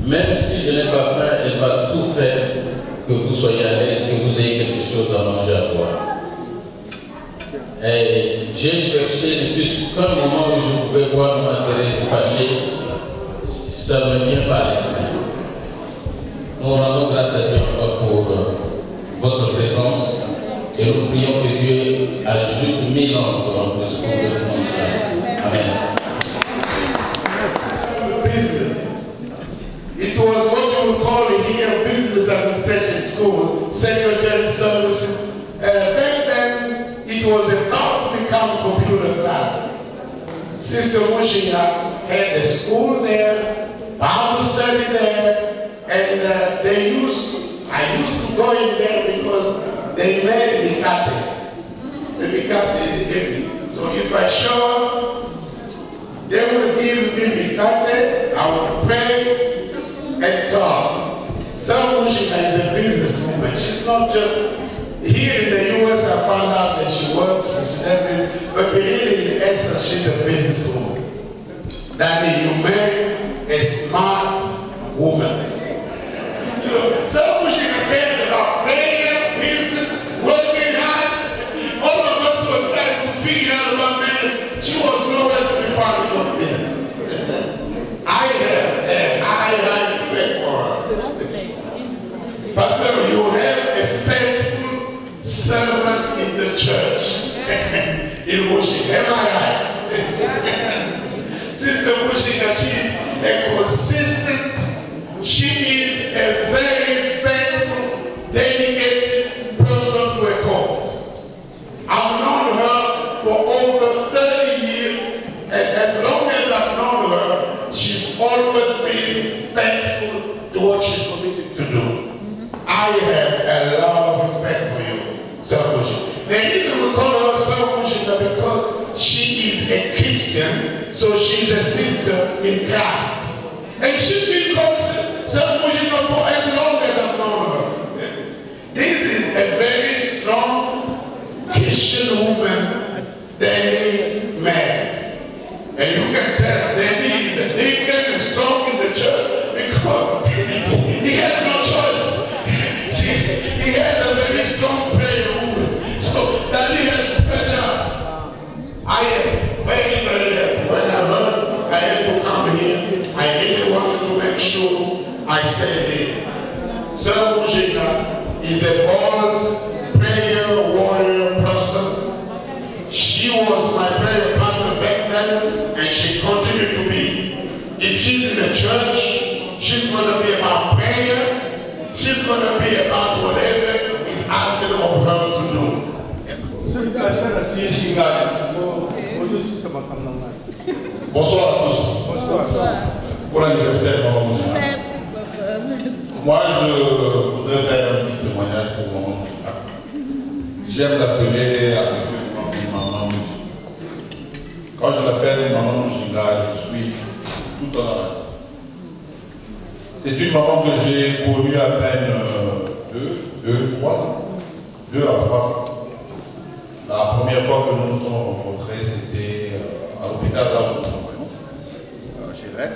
Speaker 11: même si je n'ai pas faim, elle va tout faire que vous soyez à l'aise, que vous ayez quelque chose à manger à boire. Et j'ai cherché depuis un moment où je pouvais voir Maman Thérèse fâchée, ça ne me vient pas à l'esprit. Nous rendons grâce à Dieu encore pour votre présence et nous prions que Dieu ajoute 1000 ans en plus pour le monde. Amen.
Speaker 10: Business. It was what you would call in here business administration school, secretary service. Back then, it was about to become computer class. Sister Mushinga had a school there, Bible study there, and I used to go in there because they made me captain. They be captain in the evening. So if I show up, they would give me the captain, I would pray and talk. Sarah Mushinga is a businesswoman. She's not just here in the US. I found out that she works and she's everything, but really in essence, she's a businesswoman. That you marry a smart woman. So she cared about prayer, business, working hard. All of us were trying to figure out about marriage. She was nowhere to be found in those business. I have high respect for her. Pastor, you have a faithful servant in the church. In Mushinga. Am I right? Sister Mushinga, she's a consistent dedicated person to a cause. I've known her for over 30 years, and as long as I've known her, she's always been faithful to what she's committed to do. I have a lot of respect for you, Sœur Mujinga. The reason we call her Sœur Mujinga because she is a Christian, so she's a sister in Christ. And she's been called Sœur Mujinga for as long as I've known her. This is a very strong Christian woman, Danny man. And you can tell Danny is a deacon and strong in the church because he has no choice. He has a very strong prayer woman. So Danny has pressure. I am very, very happy. When I heard I had to come here, I really wanted to make sure I say this. Sœur Mujinga is a bold prayer warrior person. She was my prayer partner back then, and she continued to be. If she's in the church, she's going to be about prayer. She's going to be about whatever is asking of her to do.
Speaker 15: Bonsoir à tous. Bonsoir. Pour l'anniversaire, Maman Mujinga. Moi, je voudrais faire un petit témoignage pour Maman Mujinga. J'aime l'appeler avec Maman Mujinga. Quand je l'appelle Maman Mujinga, je suis tout en arrêt. C'est une maman que j'ai connue à peine 3 ans. 2 à 3 ans. La première fois que nous nous sommes rencontrés, c'était à l'hôpital d'Avon, chez Rex.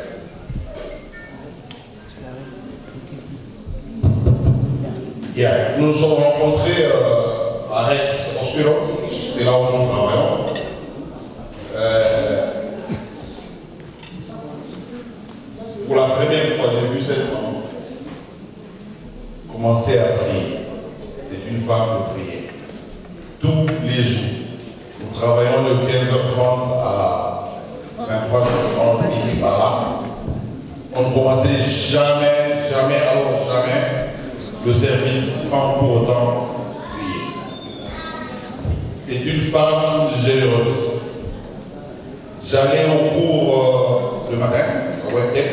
Speaker 15: Yeah. Nous nous sommes rencontrés à Rex Hospital, c'est là où nous travaillons. Pour la première fois, j'ai vu cette maman commencer à prier. C'est une femme de prière. Tous les jours. Nous travaillons de 15h30 à 23h30 et par là. On ne commençait jamais, alors jamais, le service sans pour autant prier. C'est une femme généreuse. J'allais au cours le matin, au web.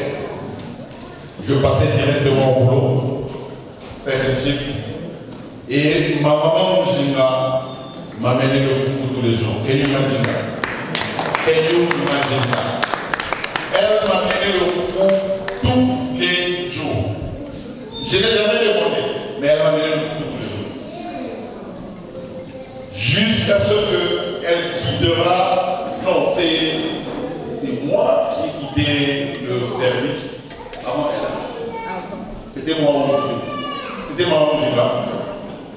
Speaker 15: Je passais directement au boulot, faire le chiffre. Et ma maman Mujinga m'amenait le foufou tous les jours. Can you imagine that? Can you imagine that? Elle m'amenait le foufou tous les jours. Je n'ai jamais demandé, mais elle m'amenait le foufou tous les jours. Jusqu'à ce qu'elle quittera. Non, c'est moi qui ai quitté le service avant elle. C'était moi aussi. C'était Maman Mujinga.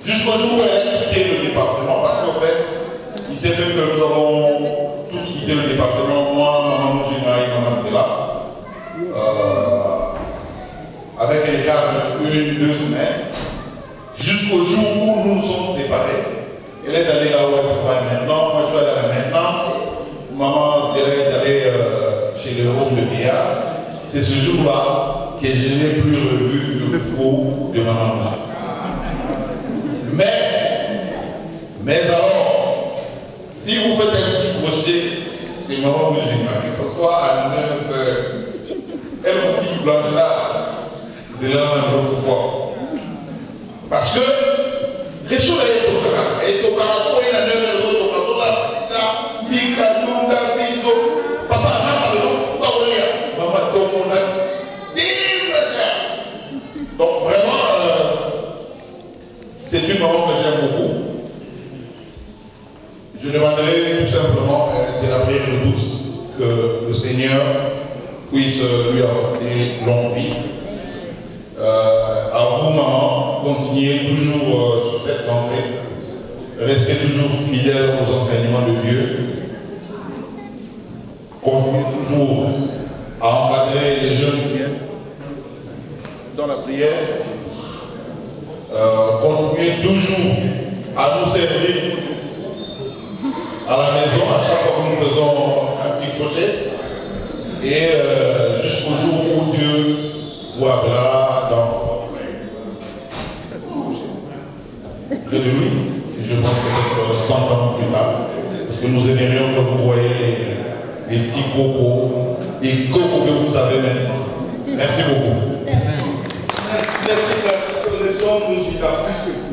Speaker 15: Jusqu'au jour où elle a quitté le département, parce qu'en fait, il s'est fait que nous avons tous quitté le département, moi, Maman Mujinga et Maman Stella, avec un écart de 1-2 semaines, jusqu'au jour où nous nous sommes séparés. Elle est allée là où elle travaille maintenant, moi je vais aller à la maintenance, Maman Stella est allée chez le home de Béa. C'est ce jour-là que je n'ai plus revu le faux de Maman Mujinga. Mais alors, si vous faites un petit crochet de Maman Mujinga, que ce soit à 9h, elle vous blanche là, de là à l'autre fois. Parce que les choses sont au caractère, il y a 9h, l'autre caractère, là, Bika, Dunga, Bizo, Papa, Maman, l'autre, pas au lien, Maman, tout le monde, donc vraiment, c'est une maman que j'aime beaucoup. Je demanderai tout simplement, c'est la prière de tous, que le Seigneur puisse lui apporter longue vie. À vous, maman, continuez toujours sur cette lancée. Restez toujours fidèles aux enseignements de Dieu. Continuez toujours à encadrer les jeunes qui viennent dans la prière. Continuez toujours à nous servir à la maison à chaque fois que nous faisons un petit projet et jusqu'au jour où Dieu vous appellera dans votre prière. près de lui. Et je pense peut-être 100 ans plus tard. Parce que nous aimerions que vous voyez les petits cocos, les cocos que vous avez maintenant. Merci beaucoup.
Speaker 1: Merci, connaissons Moushiga plus que vous.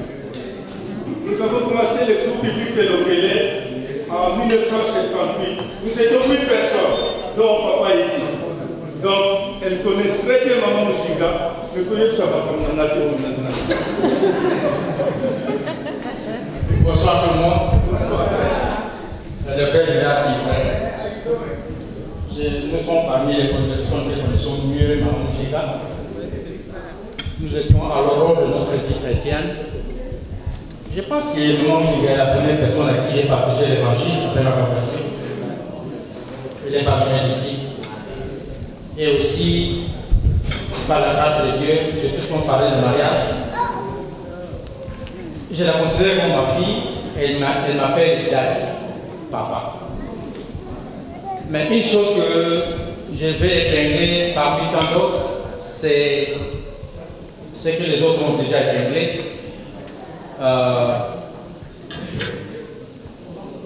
Speaker 1: Nous avons commencé le groupe public de l'Okélé en 1978. Nous étions 8 personnes, dont papa et dit. Donc, elle connaît très bien Maman Moushiga. Je connais ça, comme on a dit.
Speaker 16: Bonsoir tout le monde. Le frère de la nous sommes parmi les personnes qui connaissons mieux Maman Moushiga. Nous étions à l'aurore de notre vie chrétienne. Je pense que Maman Moushiga est la première personne à qui j'ai partagé l'évangile après ma conversion. Il est parmi ici. Et aussi, par la grâce de Dieu, je suis souvent parlé de mariage. Je la considère comme ma fille et elle m'appelle Dad, papa. Mais une chose que je vais épingler parmi tant d'autres, c'est ce que les autres ont déjà épinglé.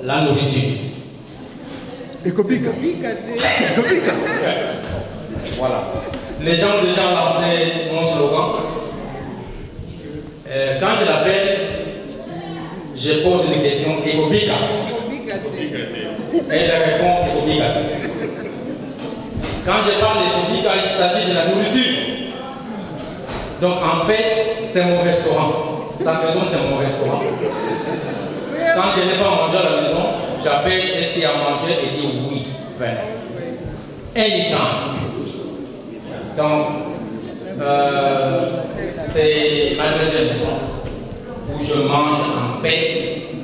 Speaker 16: La nourriture.
Speaker 1: Écopica.
Speaker 16: Voilà. Les gens ont déjà lancé mon slogan. Quand je l'appelle, je pose une question, Écopica. Et elle répond, Écopica. Quand je parle d'Écopica, il s'agit de la nourriture. Donc en fait, c'est mon restaurant. Sa maison, c'est mon restaurant. Quand je n'ai pas mangé à la maison, j'appelle, est-ce qu'il y a à manger? Et dit oui, venez. Anytime. Donc, c'est ma deuxième maison où je mange en paix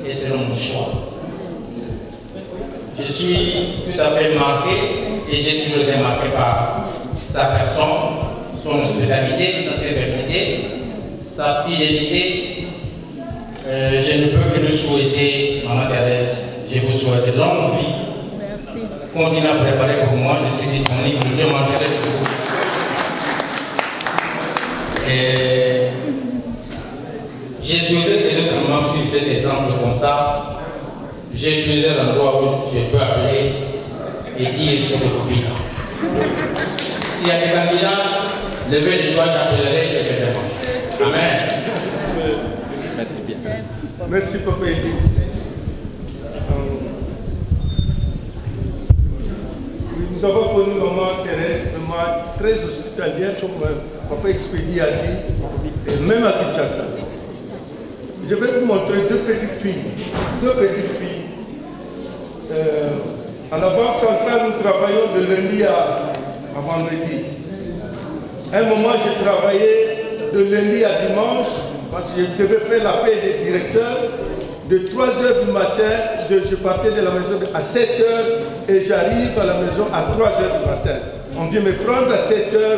Speaker 16: et selon mon choix. Je suis tout à fait marqué et j'ai toujours été marqué par sa personne, son hospitalité, sa sévérité, sa fidélité. Je ne peux que le souhaiter, Maman Thérèse, je vous souhaite longue vie.
Speaker 2: Merci.
Speaker 16: Continuez à préparer pour moi, je suis disponible, je mangerai pour vous. Et j'ai souhaité que les autres mamans suivent cet exemple comme ça. J'ai plusieurs endroits où je peux appeler et dire sur le public. S'il y a des candidats, levez les doigts, j'appellerai et je vais répondre. Amen.
Speaker 1: Merci bien. Merci, Papa Edith. Nous avons connu Maman Thérèse, maman très hospitalière, comme Papa Expédie a dit, et même à Kinshasa. Je vais vous montrer deux petites filles. À la Banque centrale, nous travaillons de lundi à vendredi. À un moment, j'ai travaillé de lundi à dimanche, parce que je devais faire l'appel des directeurs. De 3 h du matin, je partais de la maison à 7 h et j'arrive à la maison à 3 h du matin. On vient me prendre à 7 h,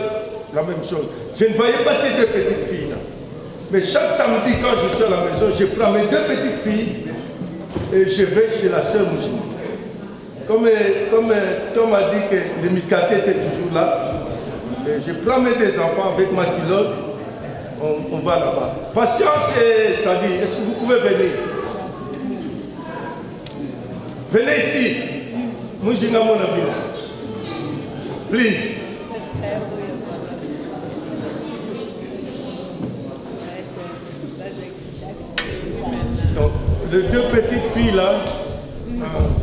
Speaker 1: la même chose. Je ne voyais pas ces deux petites filles là. Mais chaque samedi, quand je suis à la maison, je prends mes deux petites filles et je vais chez la sœur Moushiga. Comme Tom a dit que le Mikate était toujours là, et je prends mes deux enfants avec ma culotte, on va là-bas. Patience et Sadi, est-ce que vous pouvez venir? Venez ici. Moushiga mon ami. Please. Donc, les deux petites filles là,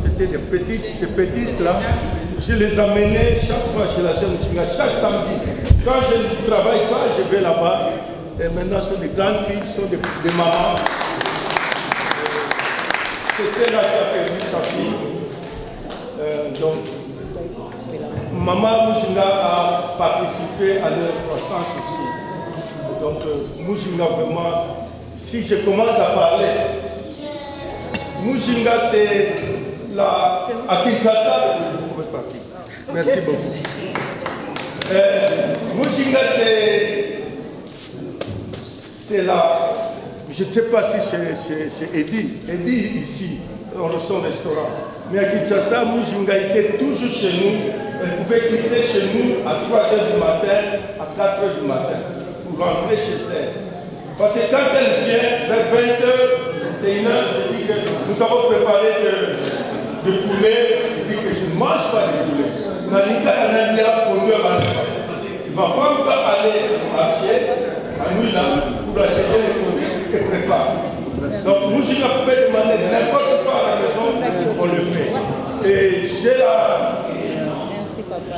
Speaker 1: c'était des petites là, je les amenais chaque fois chez la sœur Moushiga, chaque samedi. Quand je ne travaille pas, je vais là-bas. Et maintenant, ce sont des grandes filles, ce sont des mamans. C'est celle-là qui a perdu sa fille. Donc, Maman Moushiga a participé à leur croissance aussi. Donc, Moushiga vraiment, si je commence à parler, Moushiga c'est la... à Kinshasa, vous pouvez partir. Merci beaucoup. Moushiga c'est la... Je ne sais pas si c'est Eddie ici, dans son restaurant. Mais à Kinshasa, Moushiga était toujours chez nous. Elle pouvait quitter chez nous à 3 h du matin, à 4 h du matin, pour rentrer chez elle. Parce que quand elle vient, vers 20 h, nous avons préparé de poulet. Il dit que je ne mange pas de poulet. Il va falloir aller à Chier, à nous là, pour acheter les produits et préparer. Donc nous, je pouvais demander n'importe quoi à la maison, on le fait. Et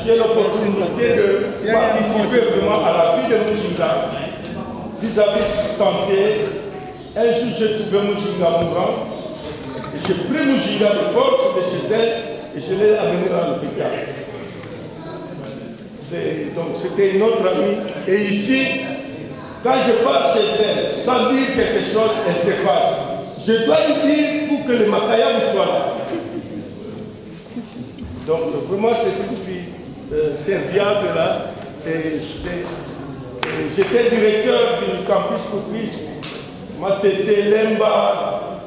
Speaker 1: j'ai l'opportunité de participer vraiment à la vie de Mujinga vis-à-vis santé. Un jour, j'ai trouvé Mujinga mourant. J'ai pris Mujinga de force de chez elle et je l'ai amené à l'hôpital. Donc c'était une autre amie. Et ici, quand je pars chez elle, sans dire quelque chose, elle s'efface. Je dois lui dire pour que le Makayam soit là. Donc vraiment c'est une fille serviable là. J'étais directeur du campus Koukis, Matete, Lemba,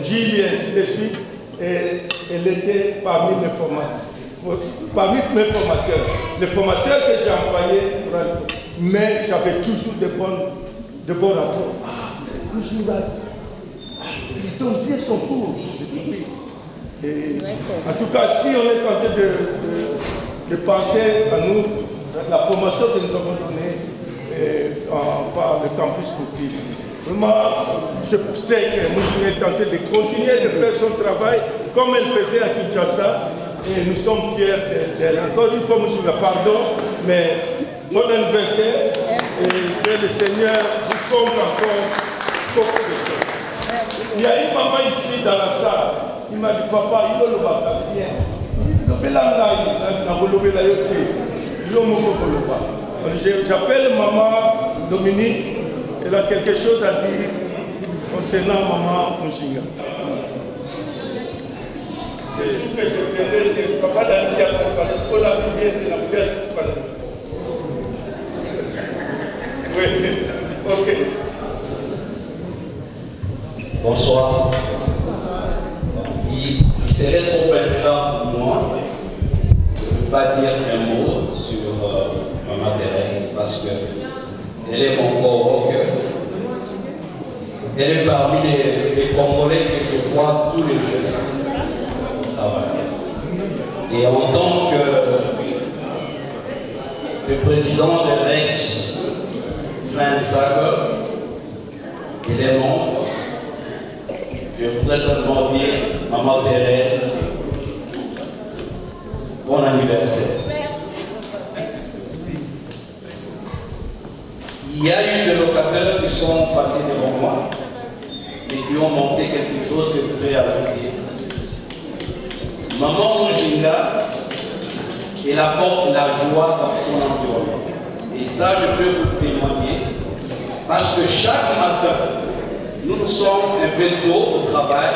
Speaker 1: Gilles et ainsi de suite. Et elle était parmi mes formateurs. Les formateurs que j'ai envoyés, mais j'avais toujours de bons rapports. Toujours là. Ils donnent bien son cours. En tout cas, si on est tenté de penser à nous, la formation que nous avons donnée par le campus Koukis, vraiment, je sais que nous sommes tentés de continuer de faire son travail comme elle faisait à Kinshasa. Et nous sommes fiers d'elle. Encore une fois, monsieur, pardon, mais bon anniversaire et que le Seigneur vous compte encore beaucoup de choses. Il y a une maman ici dans la salle, il m'a dit, papa, il est le bâtard, viens. J'appelle maman Dominique, elle a quelque chose à dire concernant maman Mujinga.
Speaker 17: Bonsoir. Il serait trop ingrat pour moi de ne pas dire un mot sur Maman Thérèse parce qu'elle est mon corps au cœur. Elle est parmi les Congolais que je vois tous les jours. Et en tant que le président de l'ex Friends Sager et les membres, je voudrais seulement dire, Maman Thérèse, bon anniversaire. Il y a eu des locataires qui sont passés devant moi et qui ont montré quelque chose que je voudrais ajouter. Maman Mujinga, elle apporte la joie dans son environnement. Et ça, je peux vous témoigner. Parce que chaque matin, nous sommes un peu tôt au travail.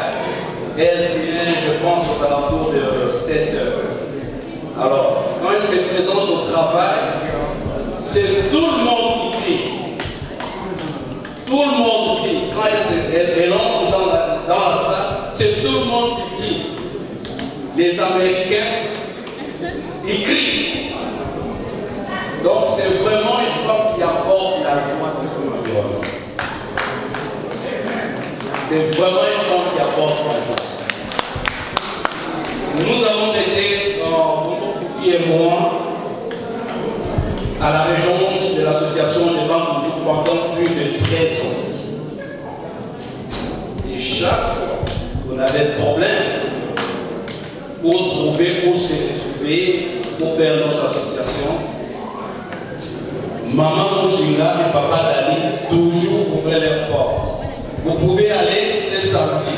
Speaker 17: Elle vient, je pense, aux alentours de 7 heures. Alors, quand elle se présente au travail, c'est tout le monde qui crie. Tout le monde crie. Quand elle entre dans la salle, c'est tout le monde qui crie. Les Américains, ils crient. Donc c'est vraiment une femme qui apporte la joie de son environnement. C'est vraiment une femme qui apporte la joie. Nous avons été, mon Fifi et moi, à la régence de l'association des banques pendant plus de 13 ans. Et chaque fois qu'on avait des problèmes, pour trouver, pour se retrouver, pour faire nos associations, Maman Mujinga et Papa Dali toujours ouvraient leurs portes. Vous pouvez aller ce samedi.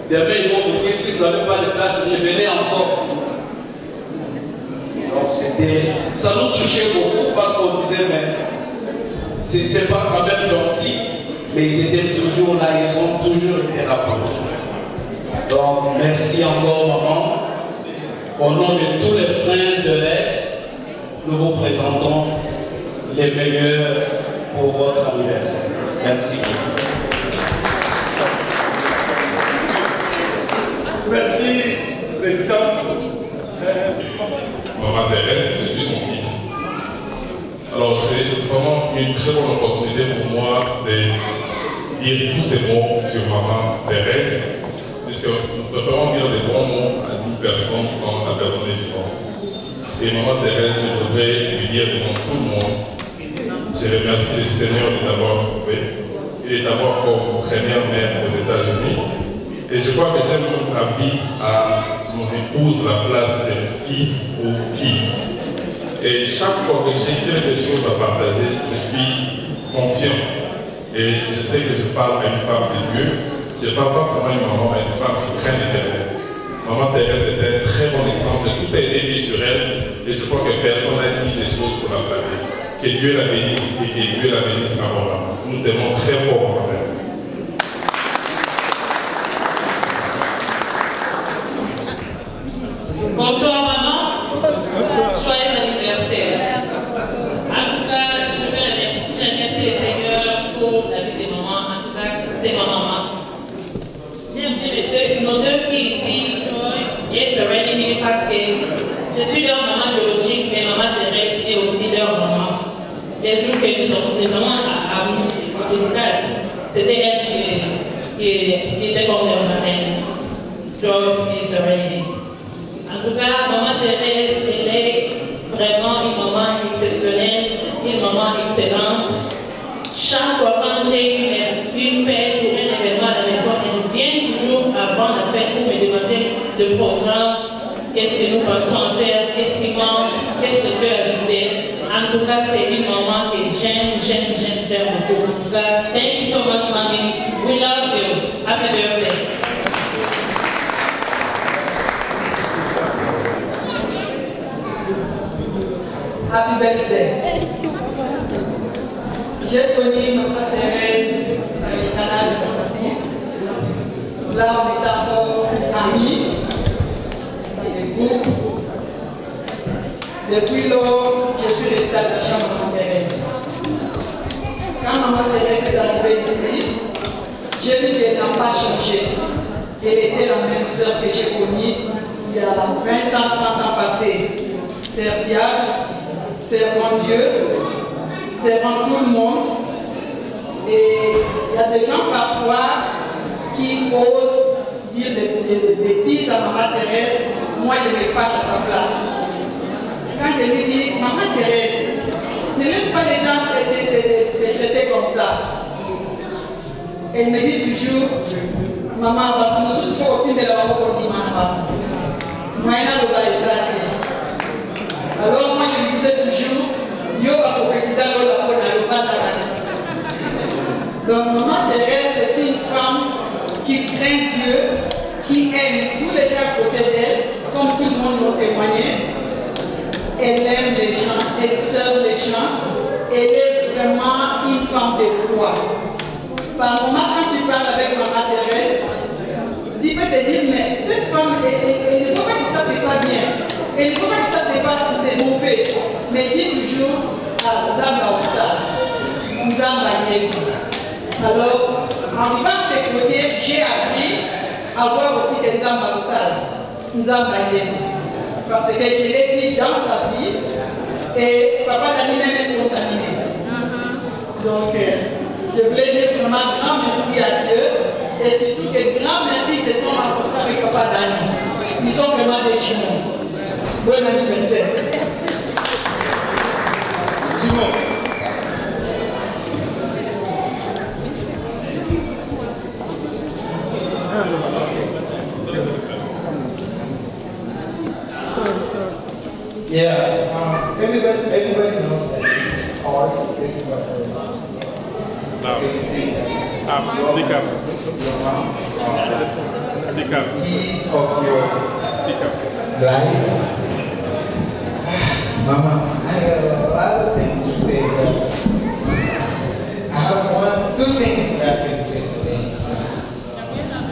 Speaker 17: Demain, ils vont vous dire si vous n'avez pas de place, venez encore. Donc ça nous touchait beaucoup parce qu'on disait, mais c'est pas quand même gentil, mais ils étaient toujours là, ils ont toujours été là pour nous. Donc, merci encore, maman. Au nom de tous les frères de l'ex, nous vous présentons les meilleurs pour votre anniversaire. Merci.
Speaker 1: Merci, Président.
Speaker 15: Maman Thérèse, je suis son fils. Alors, c'est vraiment une très bonne opportunité pour moi de dire tous ces mots sur Maman Thérèse. puisque nous préférons dire des bons mots à une personne quand la personne est vivante. Et Maman Thérèse, je voudrais lui dire devant tout le monde, je remercie le Seigneur de t'avoir trouvé et de t'avoir comme première mère aux États-Unis. Et je crois que j'aime toute ta vie à mon épouse la place de fils ou fille. Et chaque fois que j'ai quelque chose à partager, je suis confiant. Et je sais que je parle à une femme de Dieu. Je ne parle pas seulement à une maman, mais à une femme qui craint l'Éternel. Maman Thérèse était un très bon exemple. Tout a été dit sur elle. Et je crois que personne n'a dit des choses pour la blâmer. Que Dieu la bénisse et que Dieu la bénisse abondamment. Nous t'aimons très fort, Maman.
Speaker 18: Bonsoir maman. Joyeux anniversaire. En tout cas, je veux remercier le Seigneur pour la vie de maman. En tout cas, c'est ma maman. J'aime bien nos deux filles ici, Joyce et Serenity, parce que je suis leur maman biologique, mais maman Thérèse est aussi leur maman. Les jours que nous avons à classe, c'était elle qui était comme leur marraine, Joyce et Serenity. En tout cas, maman Thérèse, elle est vraiment une maman exceptionnelle, une maman excellente. Chaque fois quand j'ai une fête ou un événement à la maison, elle vient toujours avant la fête pour me demander le programme, qu'est-ce que nous pensons faire, qu'est-ce qui manque, qu'est-ce que je peux ajouter. En tout cas, c'est une maman que j'aime beaucoup. En tout cas, thank you so much, mommy. We love you. Happy birthday.
Speaker 3: Happy birthday. J'ai connu Maman Thérèse dans le canal de ma vie. Là, on est encore amis. Et vous, depuis lors, je suis restée à la chambre de Maman Thérèse. Quand Maman Thérèse est arrivée ici, j'ai vu qu'elle n'a pas changé. Elle était la même sœur que j'ai connue il y a 20 ans, 30 ans passés. Serviable, servant Dieu, servant tout le monde. Et il y a des gens parfois qui osent dire des bêtises à Maman Thérèse. Moi, je me fâche à sa place. Quand je lui dis, Maman Thérèse, ne laisse pas les gens te traiter comme ça. Elle me dit toujours, Maman, tu me soucies aussi de la maman pour dire, Maman. Moi, je ne alors moi je lui disais toujours, yo va prophétiser dans la donc Maman Thérèse c'est une femme qui craint Dieu, qui aime tous les gens à côté d'elle, comme tout le monde l'a témoigné. Elle aime les gens, elle serve les gens, elle est vraiment une femme de foi. Par moment quand tu parles avec Maman Thérèse, tu peux te dire, mais cette femme, elle ne peut pas que ça c'est pas bien. Et ne faut pas que ça se passe, c'est mauvais. Mais dis toujours à Zamba Oussa, Zamba Yé. Alors, en arrivant à ce côté, j'ai appris à voir aussi que Zamba Oussa, Zamba Yé. Parce que je l'ai vu dans sa vie et papa Dani même est contaminé. Donc, je voulais dire vraiment grand merci à Dieu et surtout que grand merci se sont rencontrés avec papa Dani. Ils sont vraiment des jumeaux. Bon anniversaire. Simon.
Speaker 14: Yeah, everybody knows that it's hard to get to piece of your life. Mama, I have a lot of things to say, but I have two things that I can say today.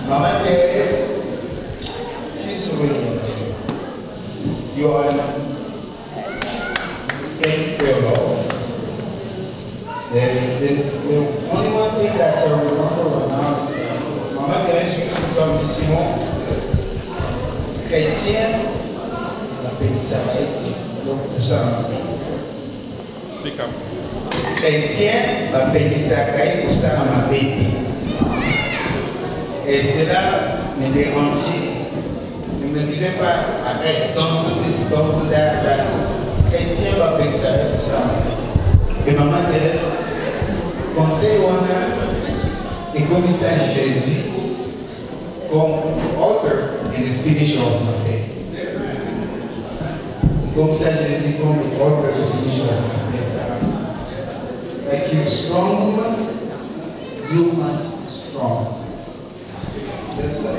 Speaker 14: Mama Thérèse, she's really amazing. You are thank you for your love. The only one thing that I remember now is that Mama Thérèse used to tell me, Simon, chrétien, la pénitentiaire. Chrétien va payer sa caille pour ça à ma bébé.
Speaker 19: Et cela me dérangeait. Je ne me disais pas, arrête, donc là, Étienne va faire ça, tout ça. Et maman Thérèse, conseil on a, et comme ça Jésus, comme author and the finisher of my faith. Comme ça Jésus, comme the author and the finisher of my faith. Like you're strong woman, you must be strong. That's why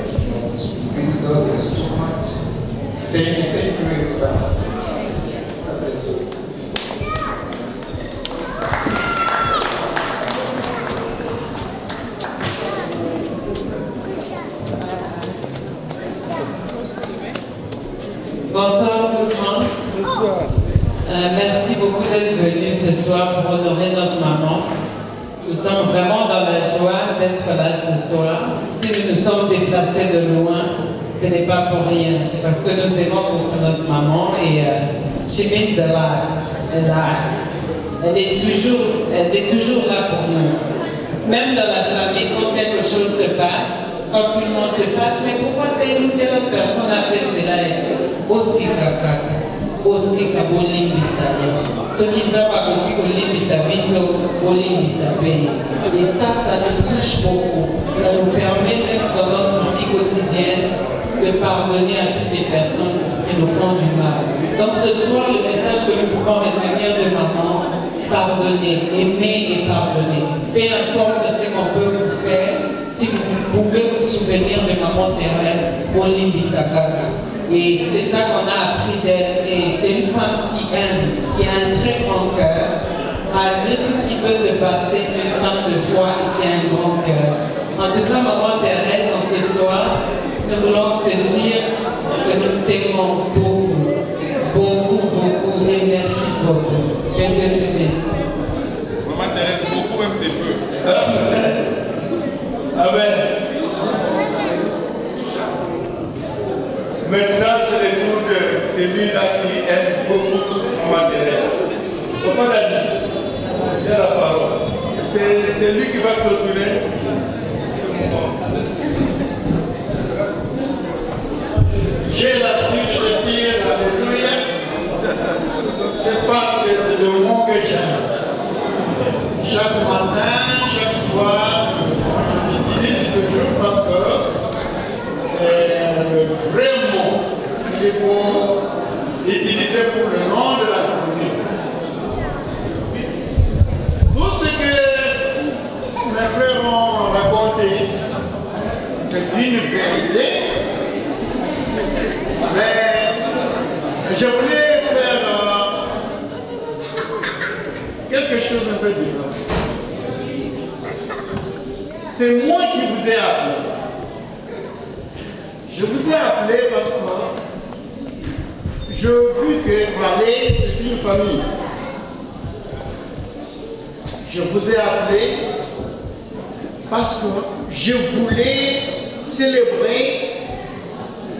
Speaker 19: you love you so much. Thank you very much.
Speaker 18: Bonsoir tout le monde. Bonsoir. Merci beaucoup d'être venus ce soir pour honorer notre maman. Nous sommes vraiment dans la joie d'être là ce soir. Si nous nous sommes déplacés de loin, ce n'est pas pour rien. C'est parce que nous aimons beaucoup notre maman et she means a lot. Elle est toujours là pour nous. Même dans la famille, quand quelque chose se passe, quand tout le monde se fâche, mais pourquoi telle ou telle autre personne a fait cela? Otika kaka, otika bolimbisa yo. Soki nzamba akoki kolimbisa biso, bolimbisa pe. Et ça nous touche beaucoup. Ça nous permet d'être dans notre vie quotidienne de pardonner à toutes les personnes qui nous font du mal. Donc ce soir, le message que nous pouvons retenir de maman, pardonner, aimer et pardonner. Peu importe ce qu'on peut vous faire, si vous pouvez vous souvenir de maman Thérèse, bolimbisa kaka. Et c'est ça qu'on a appris d'elle. Et c'est une femme qui aime, qui a un très grand cœur. Malgré tout ce qui peut se passer, c'est une femme de foi et qui a un grand cœur. En tout cas, maman Thérèse, en ce soir, nous voulons te dire que nous t'aimons beaucoup. Beaucoup, beaucoup. Et merci beaucoup. Que Dieu te bénisse.
Speaker 1: Maman Thérèse, beaucoup même c'est peu. Amen. Maintenant, c'est le tour de celui-là qui aime beaucoup Maman Thérèse. Comment l'a dit? Il y a la parole. C'est lui qui va clôturer ce moment.
Speaker 12: J'ai l'habitude de dire Alléluia. C'est parce que c'est le mot que j'aime. Chaque matin, chaque soir, j'utilise toujours parce que c'est le vrai mot qu'il faut utiliser pour le nom de la journée. Tout ce que mes frères ont raconté, c'est une vérité, mais je voulais faire quelque chose un peu différent. C'est moi qui vous ai appelé. Je vous ai appelé parce que je vu que Raleigh, c'est une famille. Je vous ai appelé parce que je voulais célébrer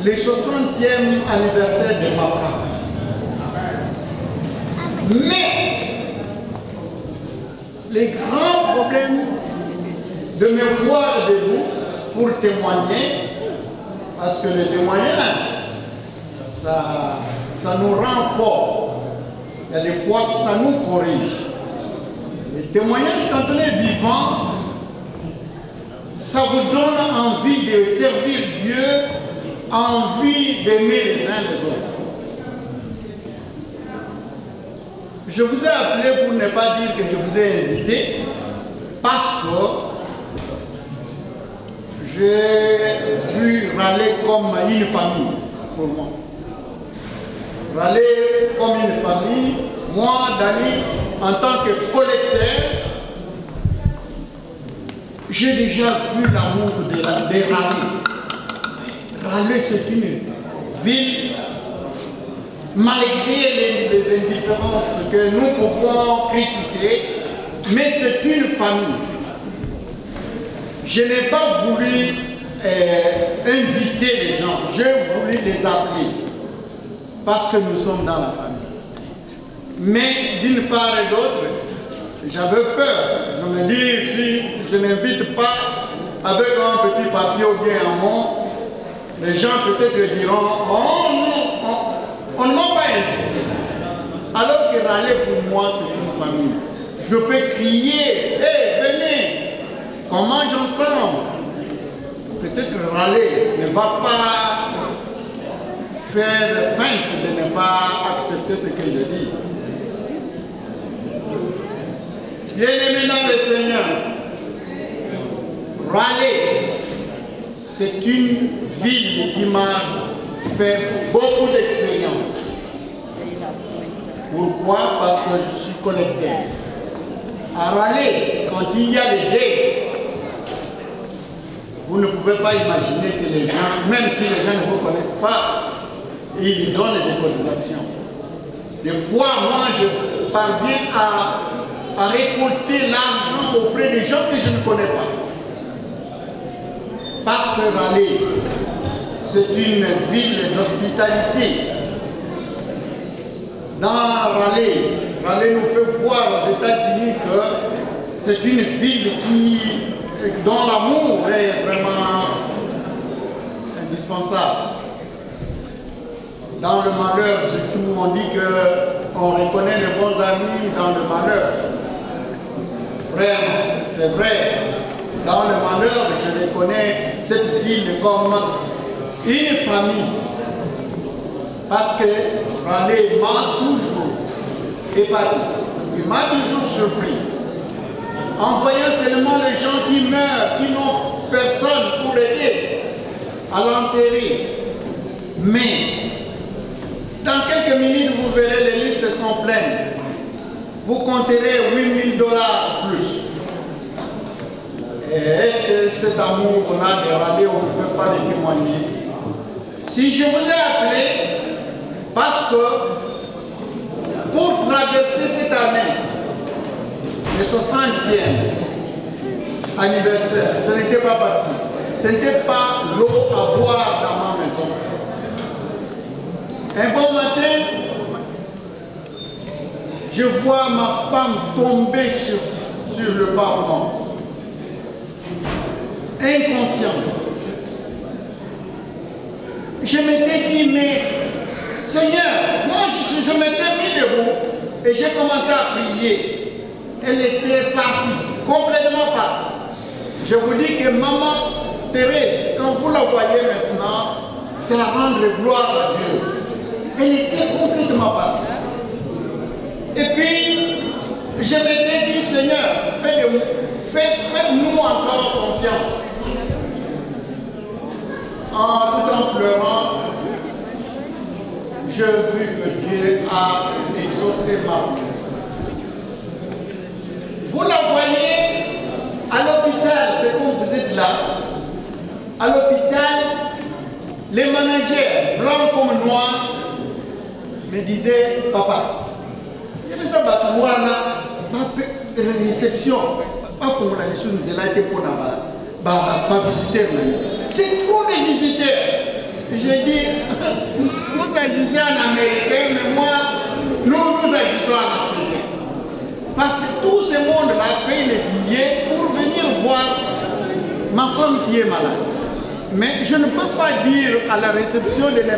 Speaker 12: le 60e anniversaire de ma femme. Mais les grands problèmes de me voir debout pour témoigner, parce que le témoignage, ça nous rend forts. Il y a des fois, ça nous corrige. Le témoignage, quand on est vivant, ça vous donne envie de servir Dieu, envie d'aimer les uns les autres. Je vous ai appelé pour ne pas dire que je vous ai invité, parce que j'ai vu Raleigh comme une famille pour moi. Raleigh comme une famille, moi, Dani, en tant que collecteur, j'ai déjà vu l'amour de Raleigh. Raleigh, c'est une ville, malgré les indifférences que nous pouvons critiquer, mais c'est une famille. Je n'ai pas voulu inviter les gens, j'ai voulu les appeler, parce que nous sommes dans la famille. Mais d'une part et d'autre, j'avais peur. Je me dis, si je n'invite pas, avec un petit papier ou bien un mot, les gens peut-être diront, oh non, on ne m'a pas invité. Alors que râler pour moi, c'est une famille. Je peux crier, hé, venez, qu'on mange ensemble. Peut-être râler ne va pas faire feinte de ne pas accepter ce que je dis. Bien-aimés dans le Seigneur, râler, c'est une ville qui m'a fait beaucoup d'expérience. Pourquoi? Parce que je suis connecté. À râler, quand il y a les dés, vous ne pouvez pas imaginer que les gens, même si les gens ne vous connaissent pas, ils donnent des cotisations. Des fois, moi, je parviens à récolter l'argent auprès des gens que je ne connais pas. Parce que Raleigh, c'est une ville d'hospitalité. Dans Raleigh nous fait voir aux États-Unis que c'est une ville dont l'amour est vraiment indispensable. Dans le malheur, surtout, on dit qu'on reconnaît les bons amis dans le malheur. Vraiment, c'est vrai. Dans le malheur, je reconnais cette ville comme une famille. Parce que Raleigh m'a toujours épaté. Il m'a toujours surpris. En voyant seulement les gens qui meurent, qui n'ont personne pour aider à l'enterrer. Mais, dans quelques minutes, vous verrez, les listes sont pleines. Vous compterez $8 000 plus. Est-ce que cet amour qu'on a de Raleigh, on ne peut pas le témoigner? Si je vous ai appelé, parce que pour traverser cette année, le 60e anniversaire, ce n'était pas facile. Ce n'était pas l'eau à boire dans ma maison. Un bon matin, je vois ma femme tomber sur le pavement. Inconsciente. Je m'étais dit, mais Seigneur, moi je m'étais mis debout et j'ai commencé à prier. Elle était partie, complètement partie. Je vous dis que maman Thérèse, quand vous la voyez maintenant, c'est à rendre gloire à Dieu. Elle était complètement partie. Et puis, je m'étais dit, Seigneur, faites-nous encore confiance. Tout en pleurant, j'ai vu que Dieu a exaucé ma prière. Vous la voyez à l'hôpital, c'est comme vous êtes là. À l'hôpital, les managers, blancs comme noirs, me disaient, papa, il y avait ça, la réception, pas pour la mission, nous avons été pour la visiter. C'est trop de visiteurs. J'ai dit, vous agissez en américain, mais moi, nous agissons en africain. Parce que tout ce monde m'a payé les billets pour venir voir ma femme qui est malade. Mais je ne peux pas dire à la réception de ne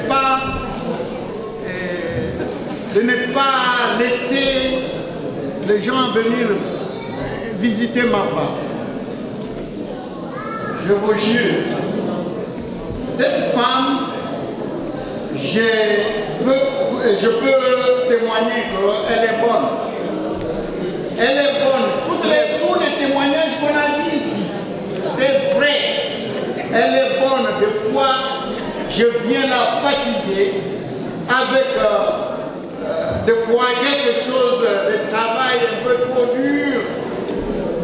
Speaker 12: pas laisser les gens venir visiter ma femme. Je vous jure, cette femme, je peux témoigner qu'elle est bonne. Elle est bonne. Tous les témoignages qu'on a dit ici, c'est vrai. Elle est bonne. Des fois, je viens la fatiguer avec des fois quelque chose de travail un peu trop dur.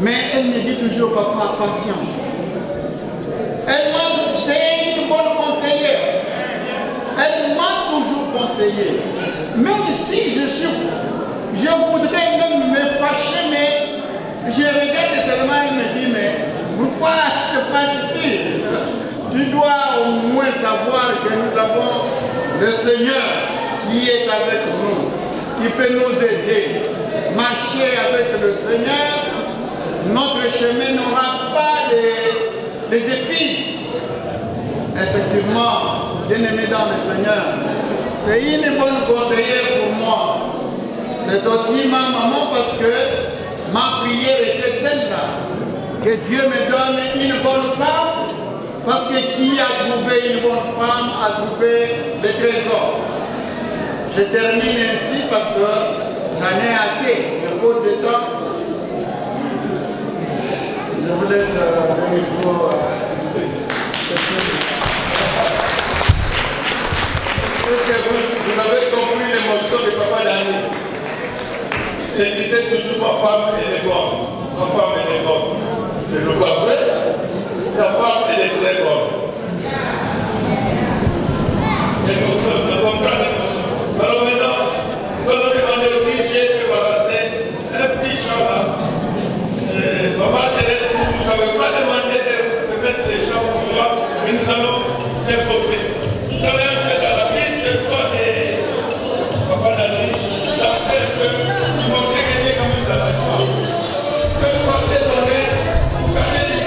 Speaker 12: Mais elle me dit toujours, papa, patience. C'est une bonne conseillère. Elle m'a toujours conseillé. Même si je voudrais même me fâcher, mais je regarde seulement et me dis, mais pourquoi te fâches-tu? Tu dois au moins savoir que nous avons le Seigneur qui est avec nous, qui peut nous aider. Marcher avec le Seigneur, notre chemin n'aura pas
Speaker 20: les épis. Effectivement, bien-aimé dans le Seigneur, c'est une bonne conseillère pour moi. C'est aussi ma maman parce que ma prière était celle-là. Que Dieu me donne une bonne femme, parce que qui a trouvé une bonne femme a trouvé le trésor. Je termine ainsi parce que j'en ai assez de faute de temps. Je vous laisse le micro.
Speaker 1: Vous avez compris l'émotion de Papa Dani. Il disait toujours ma femme elle est bonne. Ma femme elle est bonne. C'est le pas vrai. Ta femme elle est très bonne. L'émotion, le comprendre l'émotion. Alors maintenant, nous allons demander au DJ de balancer un petit chant là. Maman Thérèse, vous n'avez pas demandé de mettre les chants pour moi, mais nous allons s'imposer. Vous avez un peu dans la piste, je crois, et Papa Dani, ça fait que vous montrez que Dieu est quand même dans la joie. Que vous pensez donner, vous gardez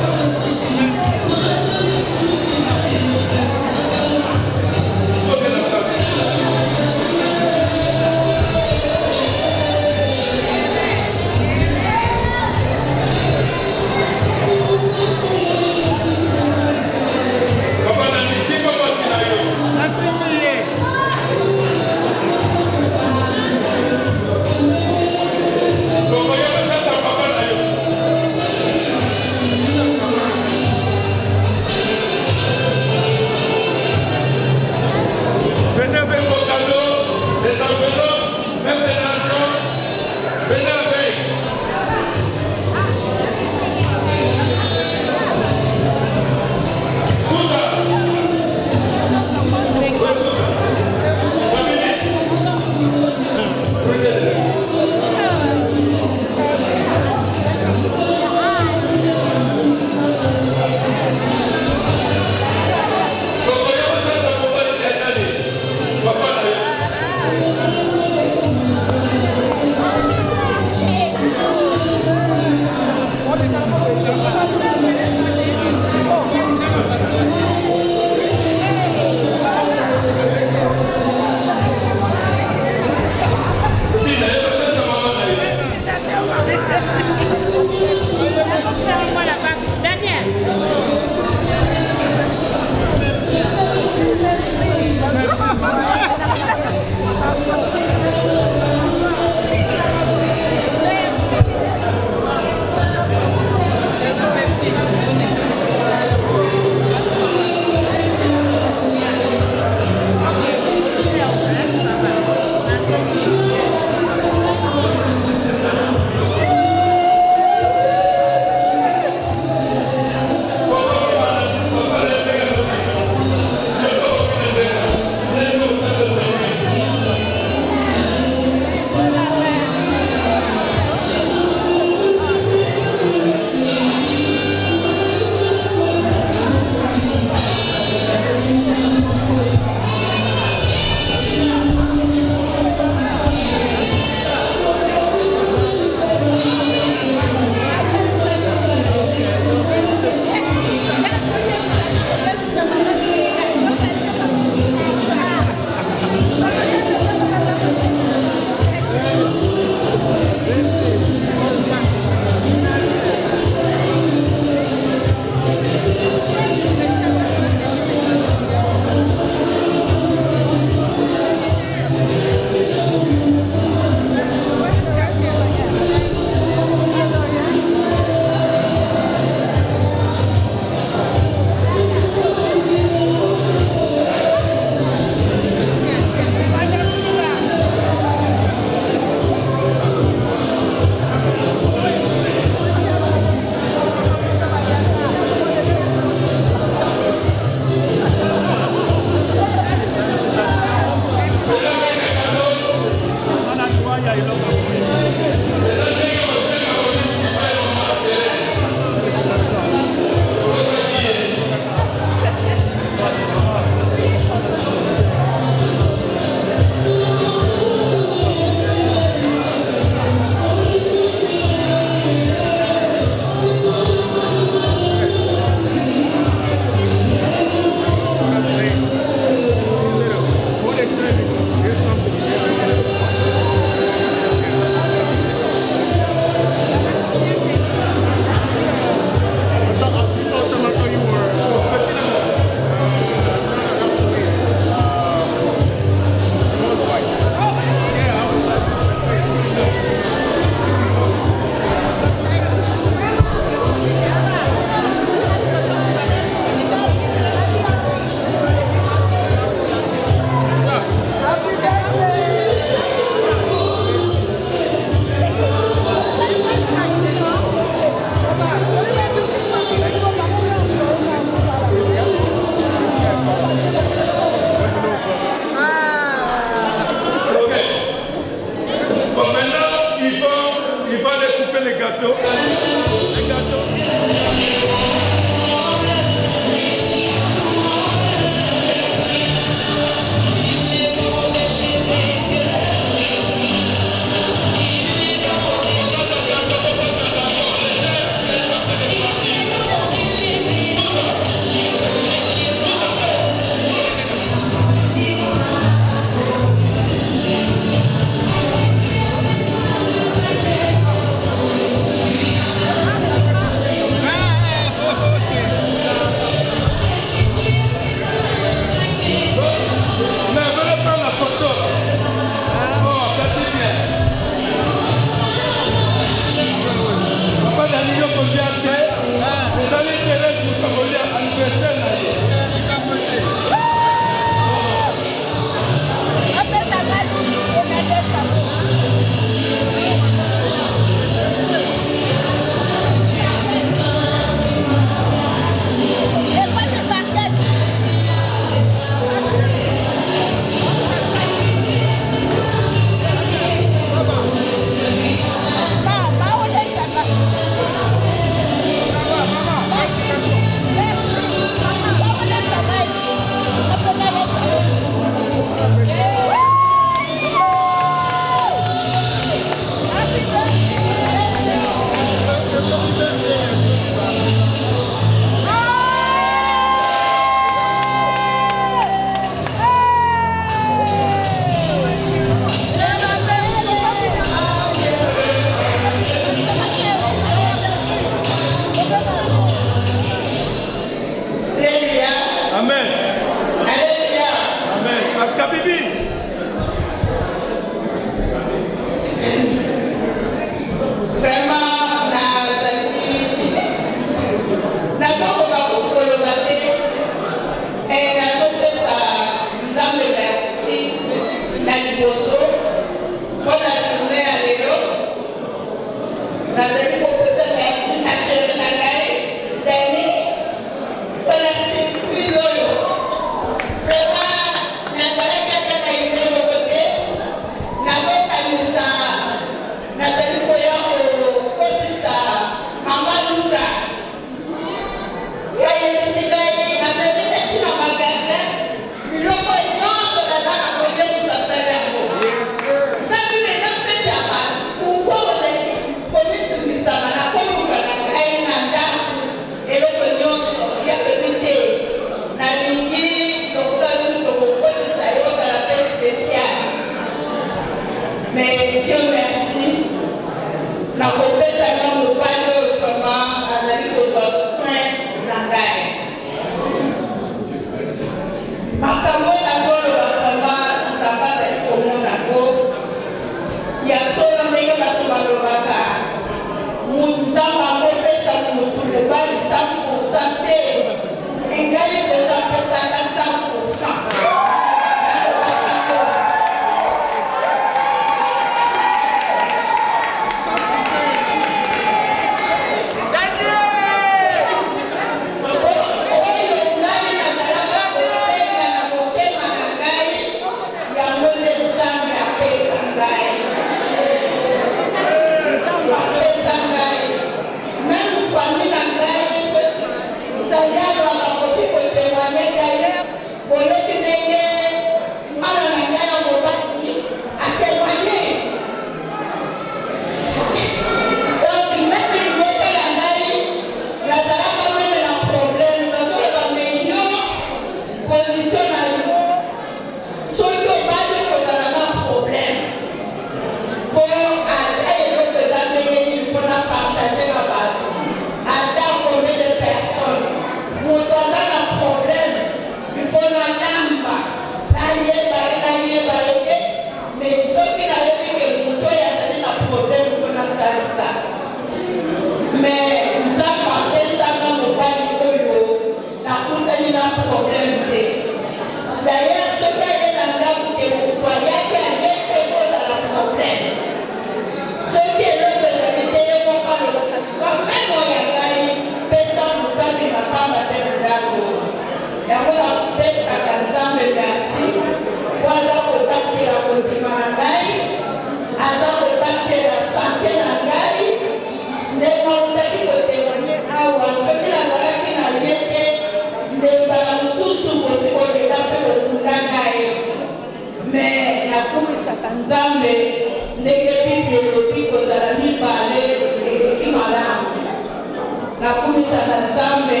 Speaker 6: nakumisa na nzambe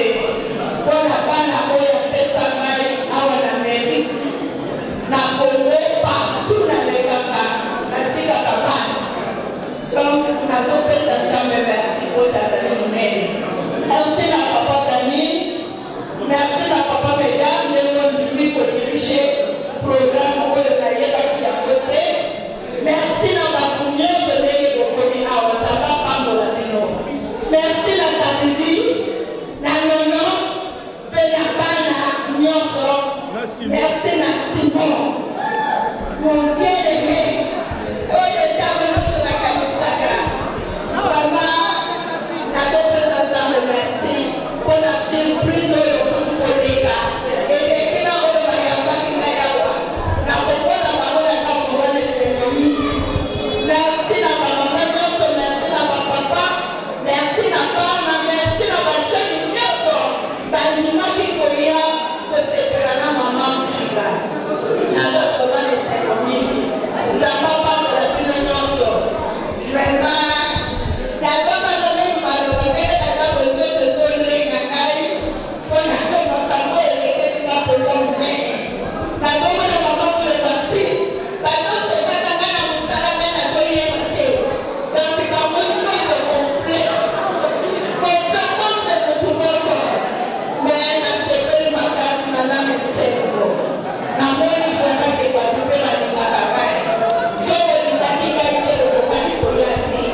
Speaker 6: mpona bana oyo apesa ngai awa na Amérique na Congo partout nalekaka natikaka bana donc nazopesa nzambe merci oyo azali monene. Merci na papa Dani, merci na papa Mesdames ndenge ondimi kodirige programme oyo nayebaki yango te. Merci na bato nyonso ndenge bokoni awa nzambe apambola bino. Merci na Kadibi na Nono mpe na bana nyonso. Merci na Simon mon bien-aimé oyo ntango nyonso nakanisaka vraiment nakopesa nzambe merci mpona surprise oyo koleka elekela oyo bayambaki ngai awa nakokola bango na ntango wana esengo mingi. Merci na bamama nyonso, merci na bapapa, merci na bana, merci na bajeni nyonso bandimaki koya kosepela na mama Moshinga nakokola na esengo mingi. Nzambe apambola bino nyonso vraiment nazoma nalei maloba ndenge naza kozo tozolenga ngai mpona makambo elekesi na koza monene. Nazomona mama Clémentine bazosepaka ngai na mosala ngai nazoyeba te donc bamoni nyonso complet kompetence motu moko mais nasepeli makasi naza mesengo namoni vraiment ke bato mpe balingaka ngai yo olingaki ngai te okokaki kolia te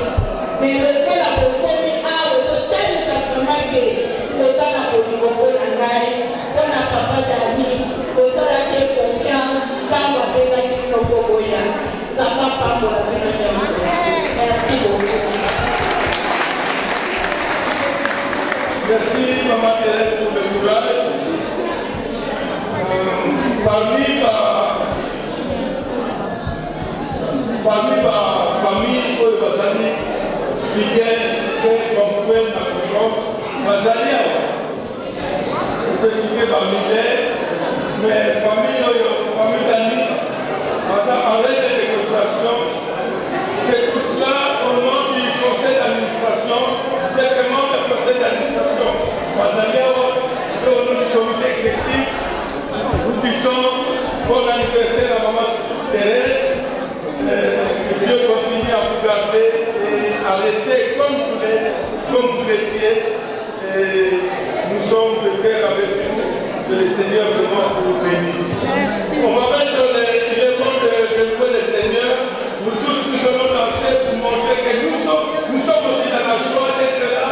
Speaker 6: mais lokola bokomi awa totalisa vraiment ke koza na bolingo mpona ngai mpona papa Dani kosalaki confiance ntango apesaki bino koboya nzambe apambola bino nyonso. Merci beaucoup.
Speaker 1: Merci Maman Thérèse pour le courage. Parmi ma famille oyo bazali fidèle mpe bamkwene na Congo bazali awa opesike bamidele mais famille oyo famille Dani baza en règle de cotisation. C'est tout cela au nom du conseil d'administration, quelques membres du conseil d'administration bazali awa et au nom du comité exécutif nous disons bon anniversaire à Maman Thérèse. Que Dieu continue à vous garder et à rester comme vous l'étiez. Nous sommes de cœur avec vous. Que le Seigneur vraiment vous bénisse. On va mettre les mots de louer le Seigneur. Nous tous nous allons danser pour montrer que nous sommes aussi dans la joie d'être là.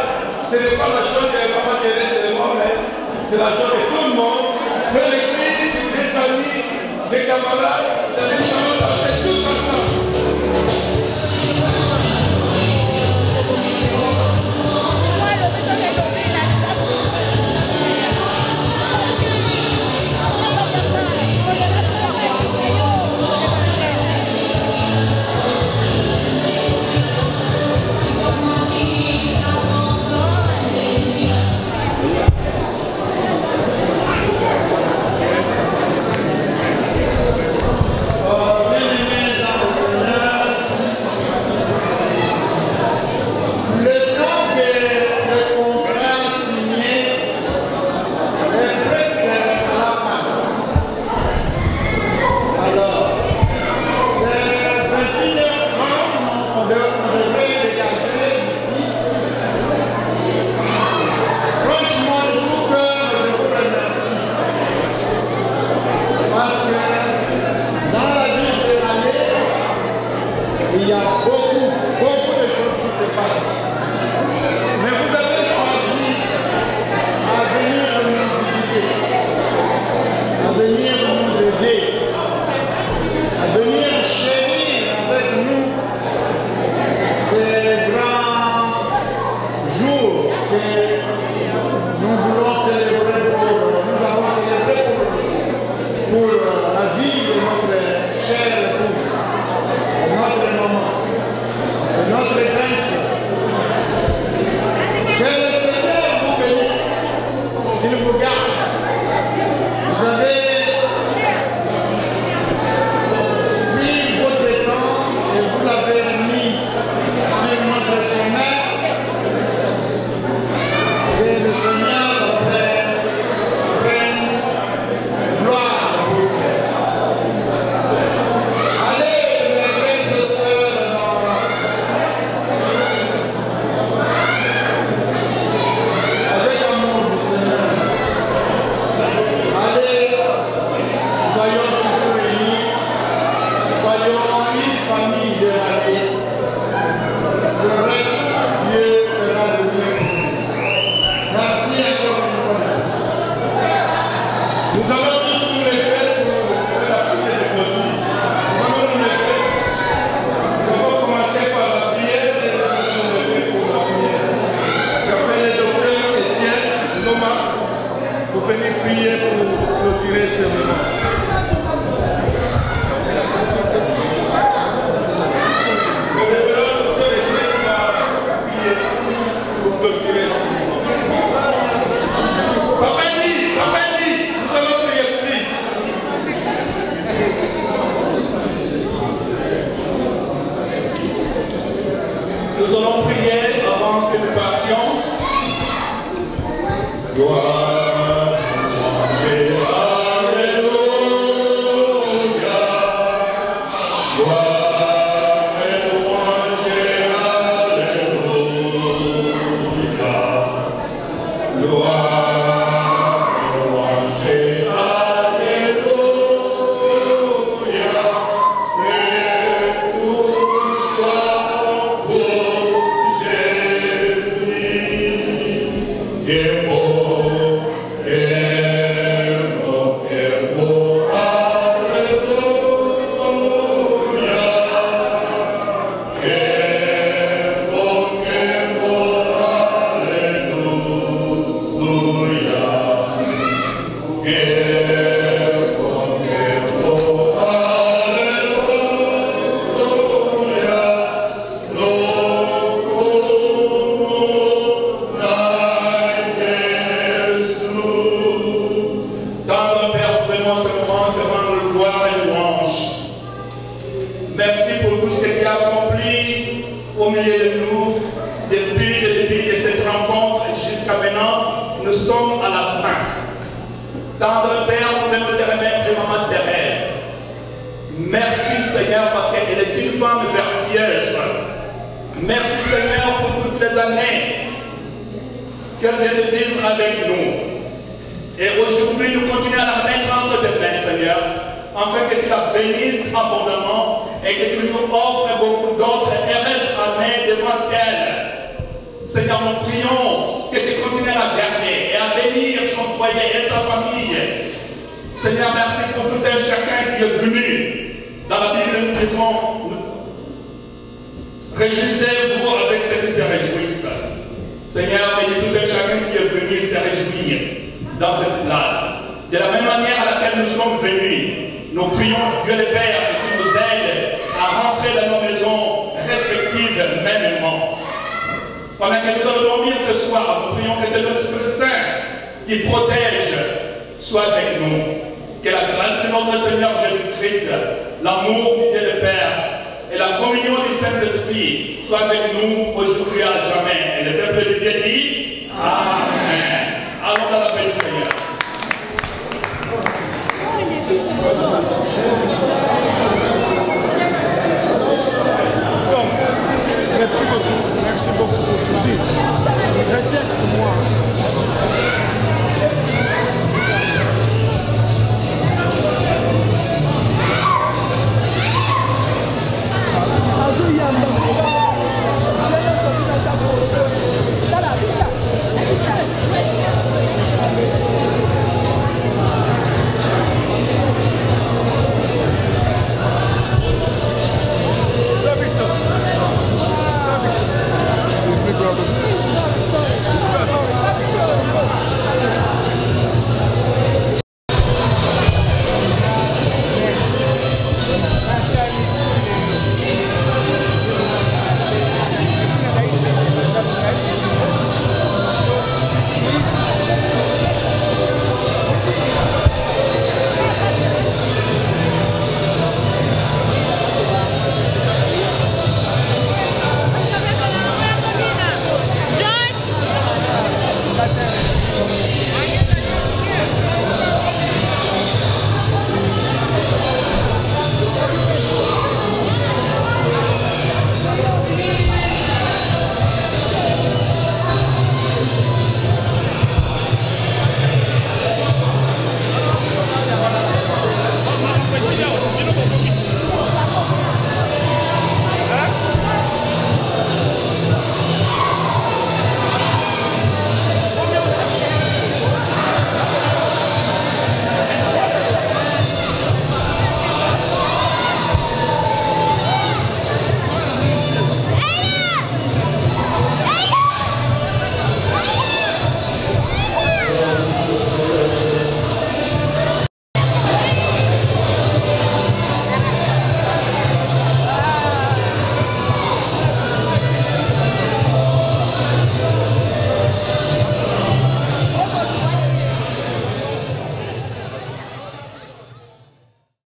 Speaker 1: Ce n'est pas la joie de Maman Thérèse seulement, mais c'est la joie de tout le monde, de l'église, des amis, des camarades. Nous allons danser tous ensemble. pour venir prier pour clôturer ce moment. Nous allons prier avant que nous partions. Gloire, alléluia. Gloire, alléluia. Merci pour tout ce qui a accompli au milieu de nous depuis le début de cette rencontre jusqu'à maintenant. Nous sommes à la fin. Tendre Père, nous voulons te remettre Maman Thérèse. Merci Seigneur parce qu'elle est une femme vertueuse. Merci Seigneur pour toutes les années qu'elle vient de vivre avec nous. Et aujourd'hui, nous continuons à la remettre entre tes mains, Seigneur, afin que tu la bénisses abondamment et que tu nous offres beaucoup d'autres heureuses années devant elle. Seigneur, nous prions que tu continues à la garder et à bénir son foyer et sa famille. Seigneur, merci pour tout un chacun qui est venu. Dans la Bible, nous disons, réjouissez-vous avec ceux qui se réjouissent. Seigneur, bénis tout un chacun qui est venu se réjouir dans cette place. De la même manière à laquelle nous sommes venus, nous prions Dieu le Père qui nous aide à rentrer dans nos maisons respectives mêmement. Pendant que nous allons dormir ce soir, nous prions que l'Esprit Saint qui protège soit avec nous. Que la grâce de notre Seigneur Jésus-Christ, l'amour du Dieu le Père et la communion du Saint-Esprit soient avec nous aujourd'hui à jamais. Et le peuple de Dieu dit Amen.